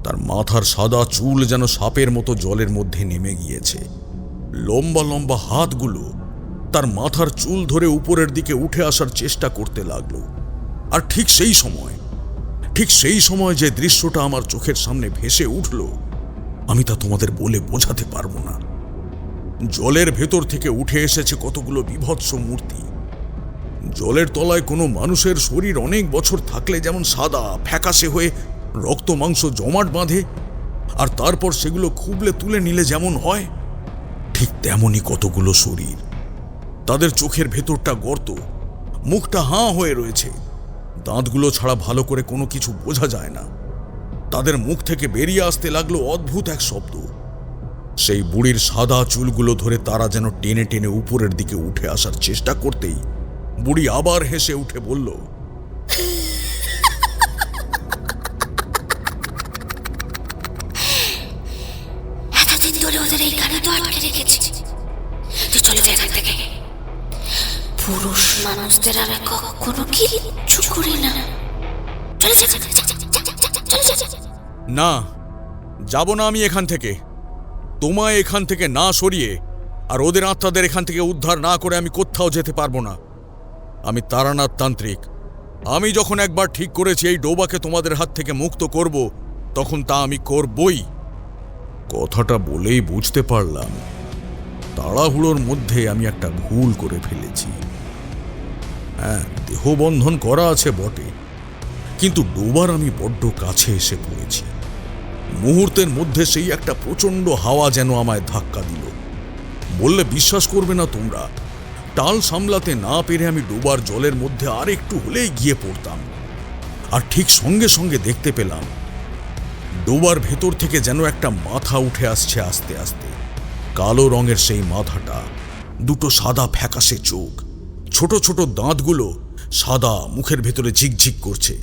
D: তার মাথার সাদা চুল যেন সাপের মতো জলের মধ্যে নেমে গিয়েছে। লম্বা লম্বা হাতগুলো তার মাথার চুল ধরে উপরের দিকে উঠে আসার চেষ্টা করতে লাগলো। আর ঠিক সেই সময় যে দৃশ্যটা আমার চোখের সামনে ভেসে উঠল, আমি তা তোমাদের বলে বোঝাতে পারবো না। জলের ভেতর থেকে উঠে এসেছে কতগুলো বীভৎস মূর্তি। জলের তলায় কোনো মানুষের শরীর অনেক বছর থাকলে যেমন সাদা ফ্যাকাশে হয়ে রক্ত মাংস জমাট বাঁধে, আর তারপর সেগুলো খুবলে তুলে নিলে যেমন হয়, ঠিক তেমনই কতগুলো শরীর। তাদের চোখের ভেতরটা গর্ত, মুখটা হাঁ হয়ে রয়েছে, দাঁতগুলো ছাড়া ভালো করে কোনো কিছু বোঝা যায় না। তাদের মুখ থেকে বেরিয়ে আসতে লাগলো অদ্ভুত এক শব্দ। সেই বুড়ির সাদা চুলগুলো ধরে তারা যেন টেনে টেনে উপরের দিকে উঠে আসার চেষ্টা করতেই বুড়ি আবার হেসে উঠে বলল,
H: এতদিন ধরে ওদের এইখানে তো আটকে রেখেছি, তুই চলে যা এখান থেকে। পুরুষ মানুষদের আমি কখনো কিচ্ছু করি না। চলে যা, চলে যা।
D: না, যাব না আমি এখান থেকে। তোমায় এখান থেকে না সরিয়ে আর ওদের আত্মাদের এখান থেকে উদ্ধার না করে আমি কোথাও যেতে পারবো না। আমি তারানাথ তান্ত্রিক। আমি যখন একবার ঠিক করেছি এই ডোবাকে তোমাদের হাত থেকে মুক্ত করব, তখন তা আমি করবই। কথাটা বলেই বুঝতে পারলাম তাড়াহুড়োর মধ্যে আমি একটা ভুল করে ফেলেছি। হ্যাঁ, দেহবন্ধন করা আছে বটে, কিন্তু ডোবার আমি বড্ড কাছে এসে পড়েছি। মুহূর্তের মধ্যে সেই একটা প্রচণ্ড হাওয়া যেন আমায় ধাক্কা দিল। বললে বিশ্বাস করবে না তোমরা, টাল সামলাতে না পেরে আমি ডোবার জলের মধ্যে আর একটু হলেই গিয়ে পড়তাম। আর ঠিক সঙ্গে সঙ্গে দেখতে পেলাম ডোবার ভেতর থেকে যেন একটা মাথা উঠে আসছে আস্তে আস্তে। কালো রঙের সেই মাথাটা, দুটো সাদা ফ্যাকাশে চোখ, ছোট ছোট দাঁতগুলো সাদা, মুখের ভেতরে ঝিকঝিক করছে।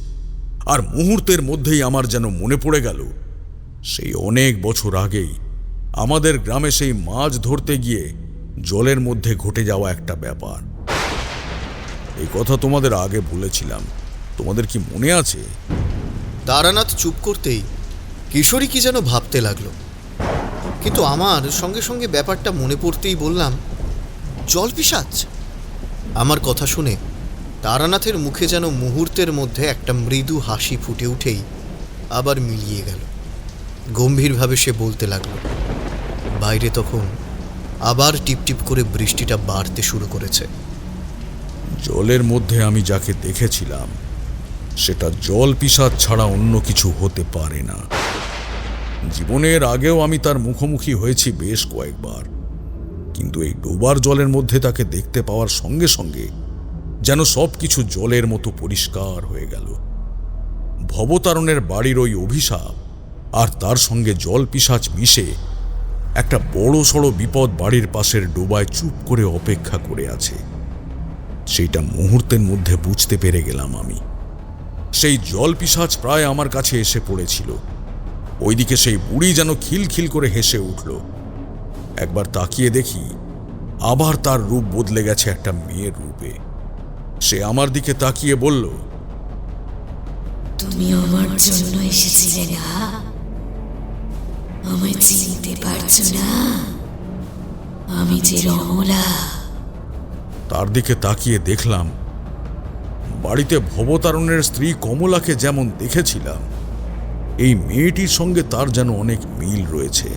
D: আর মুহূর্তের মধ্যেই আমার যেন মনে পড়ে গেল সেই অনেক বছর আগেই আমাদের গ্রামে সেই মাছ ধরতে গিয়ে জলের মধ্যে ঘটে যাওয়া একটা ব্যাপার। এই কথা তোমাদের আগে বলেছিলাম, তোমাদের কি মনে আছে?
F: তারানাথ চুপ করতেই কিশোরী কি যেন ভাবতে লাগলো, কিন্তু আমার সঙ্গে সঙ্গে ব্যাপারটা মনে পড়তেই বললাম, জল পিশাচ। আমার কথা শুনে তারানাথের মুখে যেন মুহূর্তের মধ্যে একটা মৃদু হাসি ফুটে উঠেই আবার মিলিয়ে গেল। গম্ভীরভাবে সে বলতে লাগলো, বাইরে তখন আবার টিপটিপ করে বৃষ্টিটা বাড়তে শুরু করেছে।
D: জলের মধ্যে আমি যাকে দেখেছিলাম সেটা জল পিশাচ ছাড়া অন্য কিছু হতে পারে না। জীবনের আগেও আমি তার মুখোমুখি হয়েছি বেশ কয়েকবার, কিন্তু এই ডোবার জলের মধ্যে তাকে দেখতে পাওয়ার সঙ্গে সঙ্গে যেন সবকিছু জলের মতো পরিষ্কার হয়ে গেল। ভবতারণের বাড়ির ওই অভিশাপ আর তার সঙ্গে জল পিশাচ মিশে একটা বড় সড়ো বিপদ বাড়ির পাশের ডোবায় চুপ করে অপেক্ষা করে আছে। সেইটা মুহূর্তের মধ্যে বুঝতে পেরে গেলাম আমি। সেই জল পিশাচ প্রায় আমার কাছে এসে পড়েছিল। ওইদিকে সেই বুড়ি যেন খিলখিল করে হেসে উঠল। একবার তাকিয়ে দেখি আবার তার রূপ বদলে গেছে একটা মেয়ের রূপে। সে আমার দিকে তাকিয়ে বলল,
H: তুমি আমার জন্য এসেছিলে না? আমায় চিনতে পারছো না? আমি যে রমলা।
D: তার দিকে তাকিয়ে দেখলাম বাড়িতে ভবতারণের স্ত্রী কমলাকে যেমন দেখেছিলাম, এই মেয়েটির সঙ্গে তার যেন অনেক মিল রয়েছে।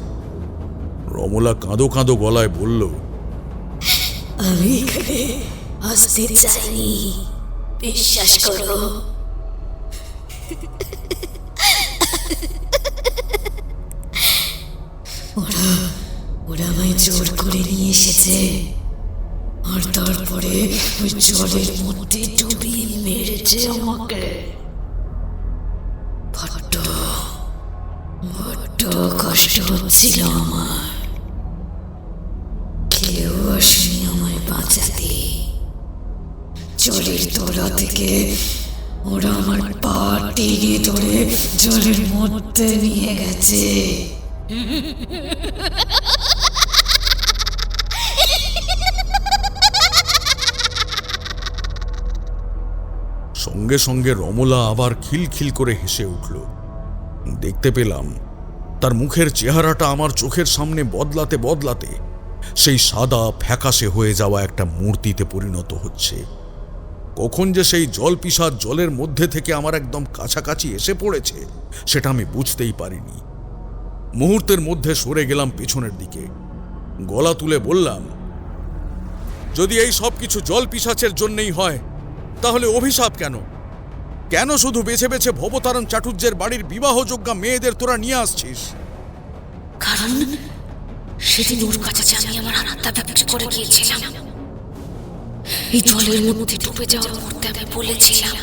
D: রমলা কাঁদো কাঁদো গলায় বলল,
H: আমি এখানে আসতে চাইনি, বিশ্বাস করো। ওরা আমায় জোর করে নিয়ে এসেছে, আর তারপরে ওই জলের মধ্যে ডুবিয়ে মেরেছে আমাকে। বড্ড বড্ড কষ্ট হচ্ছিল আমার। কেউ আসেনি আমায় বাঁচাতে। জলের তলা থেকে ওরা আমার পা টেনে ধরে জলের মধ্যে নিয়ে গেছে।
D: সঙ্গে সঙ্গে রমলা আবার খিলখিল করে হেসে উঠল। দেখতে পেলাম তার মুখের চেহারাটা আমার চোখের সামনে বদলাতে বদলাতে সেই সাদা ফ্যাকাশে হয়ে যাওয়া একটা মূর্তিতে পরিণত হচ্ছে। কখন যে সেই জল পিশাচ জলের মধ্যে থেকে আমার একদম কাছাকাছি এসে পড়েছে সেটা আমি বুঝতেই পারিনি। মুহূর্তের মধ্যে সরে গেলাম পেছনের দিকে। গলা তুলে বললাম, যদি এই সব কিছু জল পিশাচের জন্যই হয় তাহলে অভিশাপ কেন? কেন শুধু বেছে বেছে ভবতারণ চাটুর্যের বাড়ির বিবাহযোগ্যা মেয়েদের তোরা নিয়ে আসছিস?
H: কারণ সেদিন ওর কাছে আমি আমার আত্মা বিক্রি করে গিয়েছিলাম। এই জলের মধ্যে ডুবে যাওয়ার মুহূর্তে আমি বলেছিলাম,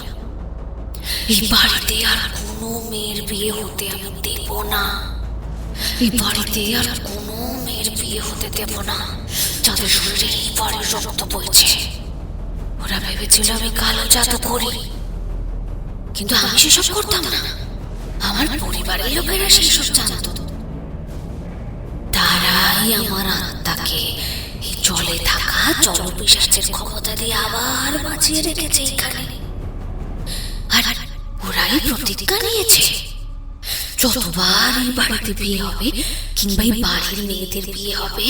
H: এই বাড়িতে আর কোনো মেয়ের বিয়ে হতে আমি দেব না। এই বাড়িতে আর কোনো মেয়ের বিয়ে হতে দেব না যাদের শরীরে এই বাড়ির রক্ত বইছে। ওরা ভেবেছিল আমি কালো জাদু করি, কিন্তু আমি সেসব করতাম না। আমার পরিবারের লোকেরা সেসব জানত। তারাই আমার আত্মাকে এই জলে থাকা জলপিশাচের ক্ষমতা দিয়ে আবার বাঁচিয়ে রেখেছে এখানে। আর ওরাই প্রতিজ্ঞা নিয়েছে, যতবার এই বাড়িতে বিয়ে হবে কিংবা এই বাড়ির মেয়েদের বিয়ে হবে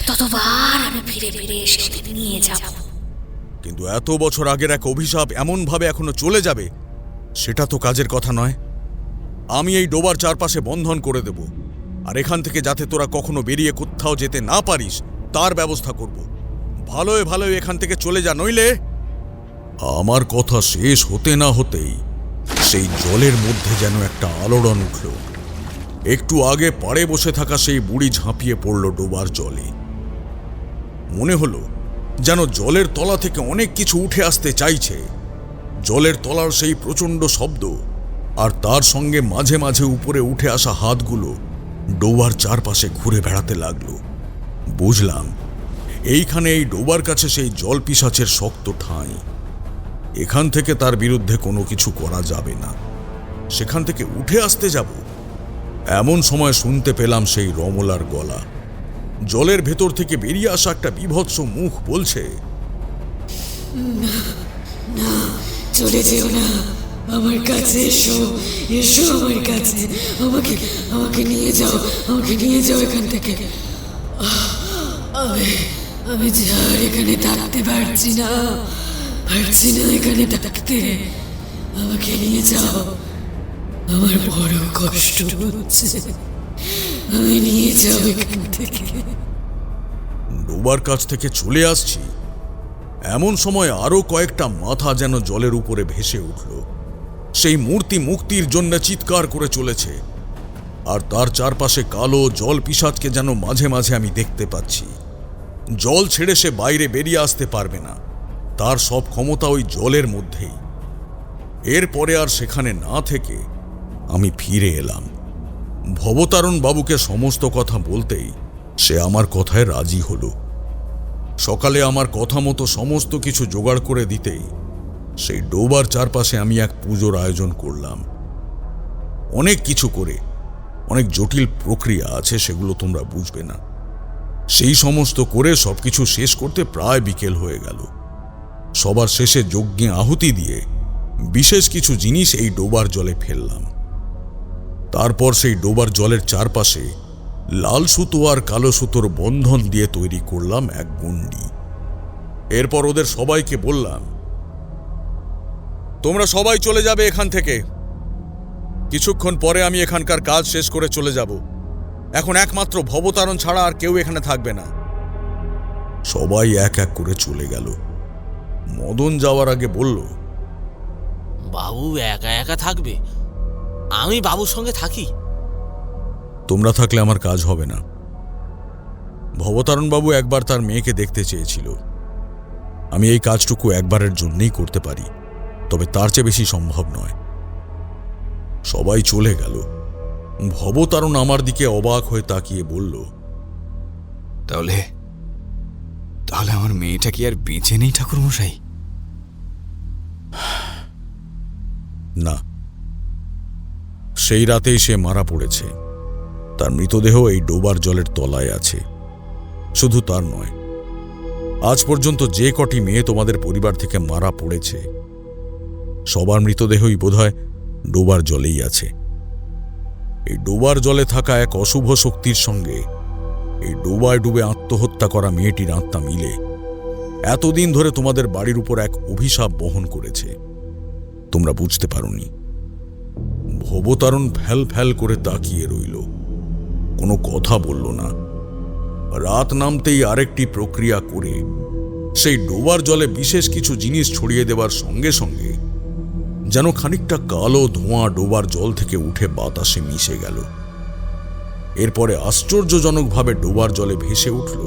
H: ততবার আমি ফিরে ফিরে এসে ওদের নিয়ে যাব।
D: কিন্তু এত বছর আগের এক অভিশাপ এমনভাবে এখনো চলে যাবে সেটা তো কাজের কথা নয়। আমি এই ডোবার চারপাশে বন্ধন করে দেব, আর এখান থেকে যাতে তোরা কখনো বেরিয়ে কোথাও যেতে না পারিস তার ব্যবস্থা করব। ভালোয় ভালোয় এখান থেকে চলে যা, নইলে। আমার কথা শেষ হতে না হতেই সেই জলের মধ্যে যেন একটা আলোড়ন উঠল। একটু আগে পাড়ে বসে থাকা সেই বুড়ি ঝাঁপিয়ে পড়ল ডোবার জলে। মনে হলো যেন জলের তলা থেকে অনেক কিছু উঠে আসতে চাইছে। জলের তলার সেই প্রচণ্ড শব্দ আর তার সঙ্গে মাঝে মাঝে উপরে উঠে আসা হাতগুলো ডোবার চারপাশে ঘুরে বেড়াতে লাগলো। বুঝলাম এইখানে এই ডোবার কাছে সেই জল পিশাচের শক্ত ঠাঁই। এখান থেকে তার বিরুদ্ধে কোনো কিছু করা যাবে না। সেখান থেকে উঠে আসতে যাব, এমন সময় শুনতে পেলাম সেই রমলার গলা। জলের ভেতর থেকে বেরিয়ে আসা একটা বিভৎস মুখ বলছে,
H: না, চলে যেও না, আমার কাছে এসো, এসো আমার কাছে, আমাকে নিয়ে যাও, আমাকে নিয়ে যাও এখান থেকে। আমি আর এখানে থাকতে পারছি না এখানে থাকতে। আমাকে নিয়ে যাও, আমার বড় কষ্ট হচ্ছে, আমি নিয়ে যাও এখান থেকে।
D: ডোবার কাছ থেকে চলে আসছি এমন সময় আরো কয়েকটা মাথা যেন জলের উপরে ভেসে উঠল। সেই মূর্তি মুক্তির জন্য চিৎকার করে চলেছে, আর তার চারপাশে কালো জল পিশাচকে যেন মাঝে মাঝে আমি দেখতে পাচ্ছি। জল ছেড়ে সে বাইরে বেরিয়ে আসতে পারবে না, তার সব ক্ষমতা ওই জলের মধ্যেই। এরপরে আর সেখানে না থেকে আমি ফিরে এলাম। ভবতারণ বাবুকে সমস্ত কথা বলতেই সে আমার কথায় রাজি হলো। সকালে আমার কথা মতো সমস্ত কিছু জোগাড় করে দিতেই সেই ডোবার চারপাশে আমি এক পুজোর আয়োজন করলাম। অনেক কিছু করে, অনেক জটিল প্রক্রিয়া আছে, সেগুলো তোমরা বুঝবে না। সেই সমস্ত করে সবকিছু শেষ করতে প্রায় বিকেল হয়ে গেল। সবার শেষে যজ্ঞে আহুতি দিয়ে বিশেষ কিছু জিনিস এই ডোবার জলে ফেললাম। তারপর সেই ডোবার জলের চারপাশে লাল সুতো আর কালো সুতোর বন্ধন দিয়ে তৈরি করলাম এক গণ্ডি। এরপর ওদের সবাইকে বললাম, তোমরা সবাই চলে যাবে এখান থেকে। কিছুক্ষণ পরে আমি এখানকার কাজ শেষ করে চলে যাব। এখন একমাত্র ভবতারণ ছাড়া আর কেউ এখানে থাকবে না। সবাই এক এক করে চলে গেল। মদন যাওয়ার আগে বলল,
G: বাবু একা একা থাকবে, আমি বাবুর সঙ্গে থাকি।
D: তোমরা থাকলে আমার কাজ হবে না। ভবতারণ বাবু একবার তার মেয়েকে দেখতে চেয়েছিল। আমি এই কাজটুকু একবারের জন্যই করতে পারি, তবে তার চেয়ে বেশি সম্ভব নয়। সবাই চলে গেল। ভবতারণ আমার দিকে অবাক হয়ে তাকিয়ে বলল,
C: তাহলে তাহলে আমার মেয়েটা কি আর বেঁচে নেই ঠাকুরমশাই?
D: না, সেই রাতেই সে মারা পড়েছে। তার মৃতদেহ এই ডোবার জলের তলায় আছে। শুধু তার নয়, আজ পর্যন্ত যে কটি মেয়ে তোমাদের পরিবার থেকে মারা পড়েছে, সবার মৃতদেহই বোধহয় ডোবার জলেই আছে। এই ডোবার জলে থাকা এক অশুভ শক্তির সঙ্গে এই ডোবায় ডুবে আত্মহত্যা করা মেয়েটির আত্মা মিলে এতদিন ধরে তোমাদের বাড়ির উপর এক অভিশাপ বহন করেছে। তোমরা বুঝতে পারোনি। ভবতারণ ফ্যাল ফ্যাল করে তাকিয়ে রইল, কোনো কথা বলল না। রাত নামতেই আরেকটি প্রক্রিয়া করে সেই ডোবার জলে বিশেষ কিছু জিনিস ছড়িয়ে দেবার সঙ্গে সঙ্গে যেন খানিকটা কালো ধোঁয়া ডোবার জল থেকে উঠে বাতাসে মিশে গেল। এরপরে আশ্চর্যজনকভাবে ডোবার জলে ভেসে উঠল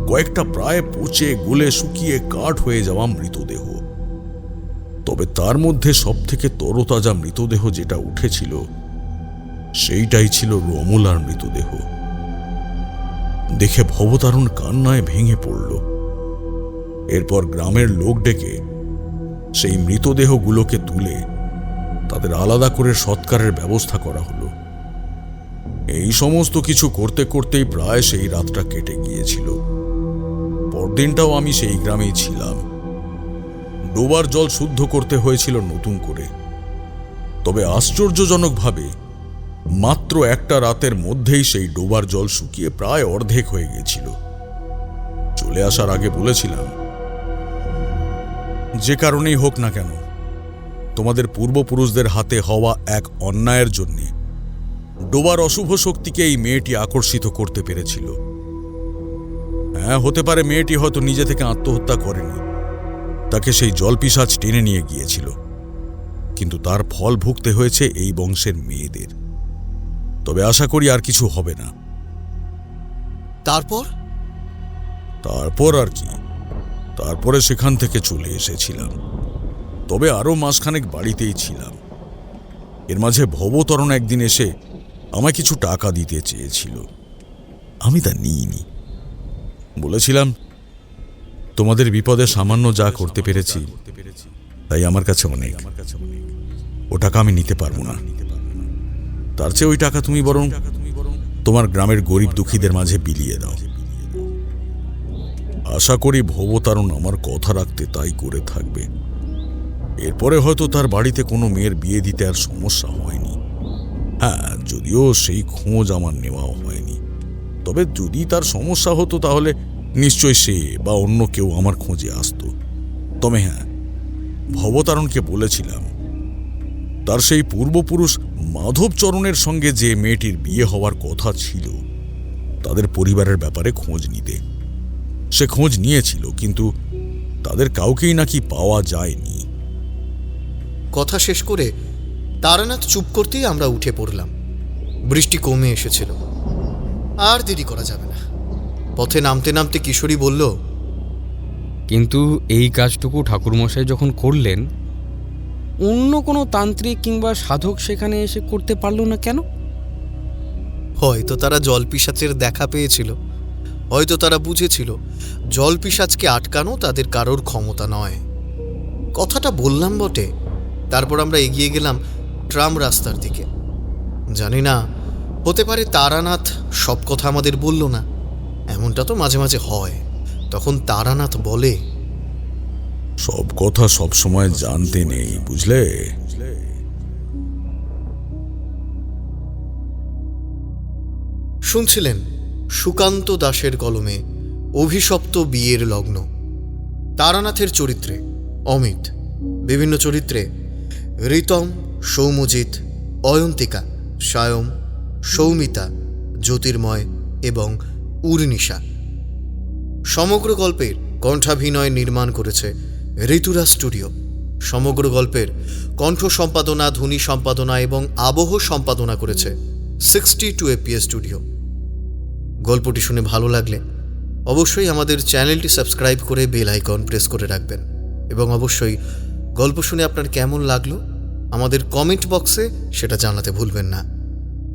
D: কয়েকটা প্রায় পচে গলে শুকিয়ে কাঠ হয়ে যাওয়া মৃতদেহ। তবে তার মধ্যে সবথেকে তরতাজা মৃতদেহ যেটা উঠেছিল, সেইটাই ছিল রমলার মৃতদেহ। দেখে ভবতারণ কান্নায় ভেঙে পড়ল। এরপর গ্রামের লোক ডেকে সেই মৃতদেহগুলোকে তুলে তাদের আলাদা করে সৎকারের ব্যবস্থা করা হলো। এই সমস্ত কিছু করতে করতেই প্রায় সেই রাতটা কেটে গিয়েছিল। পরদিনটাও আমি সেই গ্রামেই ছিলাম। ডোবার জল শুদ্ধ করতে হয়েছিল নতুন করে। তবে আশ্চর্যজনকভাবে মাত্র একটা রাতের মধ্যেই সেই ডোবার জল শুকিয়ে প্রায় অর্ধেক হয়ে গিয়েছিল। চলে আসার আগে বলেছিলাম, যে কারণেই হোক না কেন, তোমাদের পূর্বপুরুষদের হাতে হওয়া এক অন্যায়ের জন্যে ডোবার অশুভ শক্তিকে এই মেয়েটি আকর্ষিত করতে পেরেছিল। হ্যাঁ, হতে পারে মেয়েটি হয়তো নিজে থেকে আত্মহত্যা করেনি, তাকে সেই জলপিশাচ টেনে নিয়ে গিয়েছিল। কিন্তু তার ফল ভুগতে হয়েছে এই বংশের মেয়েদের। তবে আশা করি আর কিছু হবে না।
F: তারপর
D: তারপর আর কি, তারপরে সেখান থেকে চলে এসেছিলাম। তবে আরো মাসখানেক বাড়িতেই ছিলাম। এর মাঝে ভবতরণ একদিন এসে আমায় কিছু টাকা দিতে চেয়েছিল। আমি তা নিইনি। বলেছিলাম, তোমাদের বিপদে সামান্য যা করতে পেরেছি তাই আমার কাছে অনেক। ও টাকা আমি নিতে পারবো না। তার চেয়ে ওই টাকা তুমি বরং তোমার গ্রামের গরিব দুঃখীদের মাঝে বিলিয়ে দাও। আশা করি ভবতারণ আমার কথা রাখতে তাই করে থাকবে। এরপরে হয়তো তার বাড়িতে কোনো মেয়ের বিয়ে দিতে আর সমস্যা হয়নি। হ্যাঁ, যদিও সেই খোঁজ আমার নেওয়াও হয়নি। তবে যদি তার সমস্যা হতো তাহলে নিশ্চয় সে বা অন্য কেউ আমার খোঁজে আসতো। তবে হ্যাঁ, ভবতারণকে বলেছিলাম তার সেই পূর্বপুরুষ মাধবচরণের সঙ্গে যে মেয়েটির বিয়ে হওয়ার কথা ছিল তাদের পরিবারের ব্যাপারে খোঁজ নিতে। সে খোঁজ নিয়েছিল, কিন্তু তাদের কাউকেই নাকি পাওয়া যায়নি।
F: কথা শেষ করে তারানাথ চুপ করতেই আমরা উঠে পড়লাম। বৃষ্টি কমে এসেছিল। আর দেরি করা যাবে না। পথে নামতে নামতে কিশোরী বলল,
A: কিন্তু এই কাজটুকু ঠাকুরমশাই যখন করলেন, অন্য কোনো তান্ত্রিক কিংবা সাধক সেখানে এসে করতে পারল না কেন?
F: হয়তো তারা জলপিশাচের দেখা পেয়েছিল। হয়তো তারা বুঝেছিল জলপিশাচকে আটকানো তাদের কারোর ক্ষমতা নয়। কথাটা বললাম বটে। তারপর আমরা এগিয়ে গেলাম ট্রাম রাস্তার দিকে। জানি না, হতে পারে তারানাথ সব কথা আমাদের বলল না। এমনটা তো মাঝে মাঝে হয়। তখন তারানাথ বলে,
D: সব কথা সব সময় জানতে নেই, বুঝলে?
F: শুনছিলেন সুকান্ত দাশের কলমে অভিশপ্ত বিয়ের লগ্ন। তারানাথের চরিত্রে অমিত, বিভিন্ন চরিত্রে ঋতম, সৌম্যজিৎ, অয়ন্তিকা, সায়ম, সৌমিতা, জ্যোতির্ময় এবং উর্নিশা। সমগ্র গল্পের কণ্ঠাভিনয় নির্মাণ করেছে ঋতুরা স্টুডিও। সমগ্র গল্পের কণ্ঠ সম্পাদনা, ধ্বনি সম্পাদনা এবং আবহ সম্পাদনা করেছে 62 APS স্টুডিও। গল্পটি শুনে ভালো লাগলে অবশ্যই আমাদের চ্যানেলটি সাবস্ক্রাইব করে বেল আইকন প্রেস করে রাখবেন, এবং অবশ্যই গল্প শুনে আপনার কেমন লাগলো আমাদের কমেন্ট বক্সে সেটা জানাতে ভুলবেন না।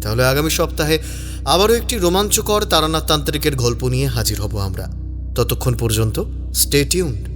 F: তাহলে আগামী সপ্তাহে আবারও একটি রোমাঞ্চকর তারানাথ তান্ত্রিকের গল্প নিয়ে হাজির হব আমরা। ততক্ষণ পর্যন্ত স্টে টিউনড।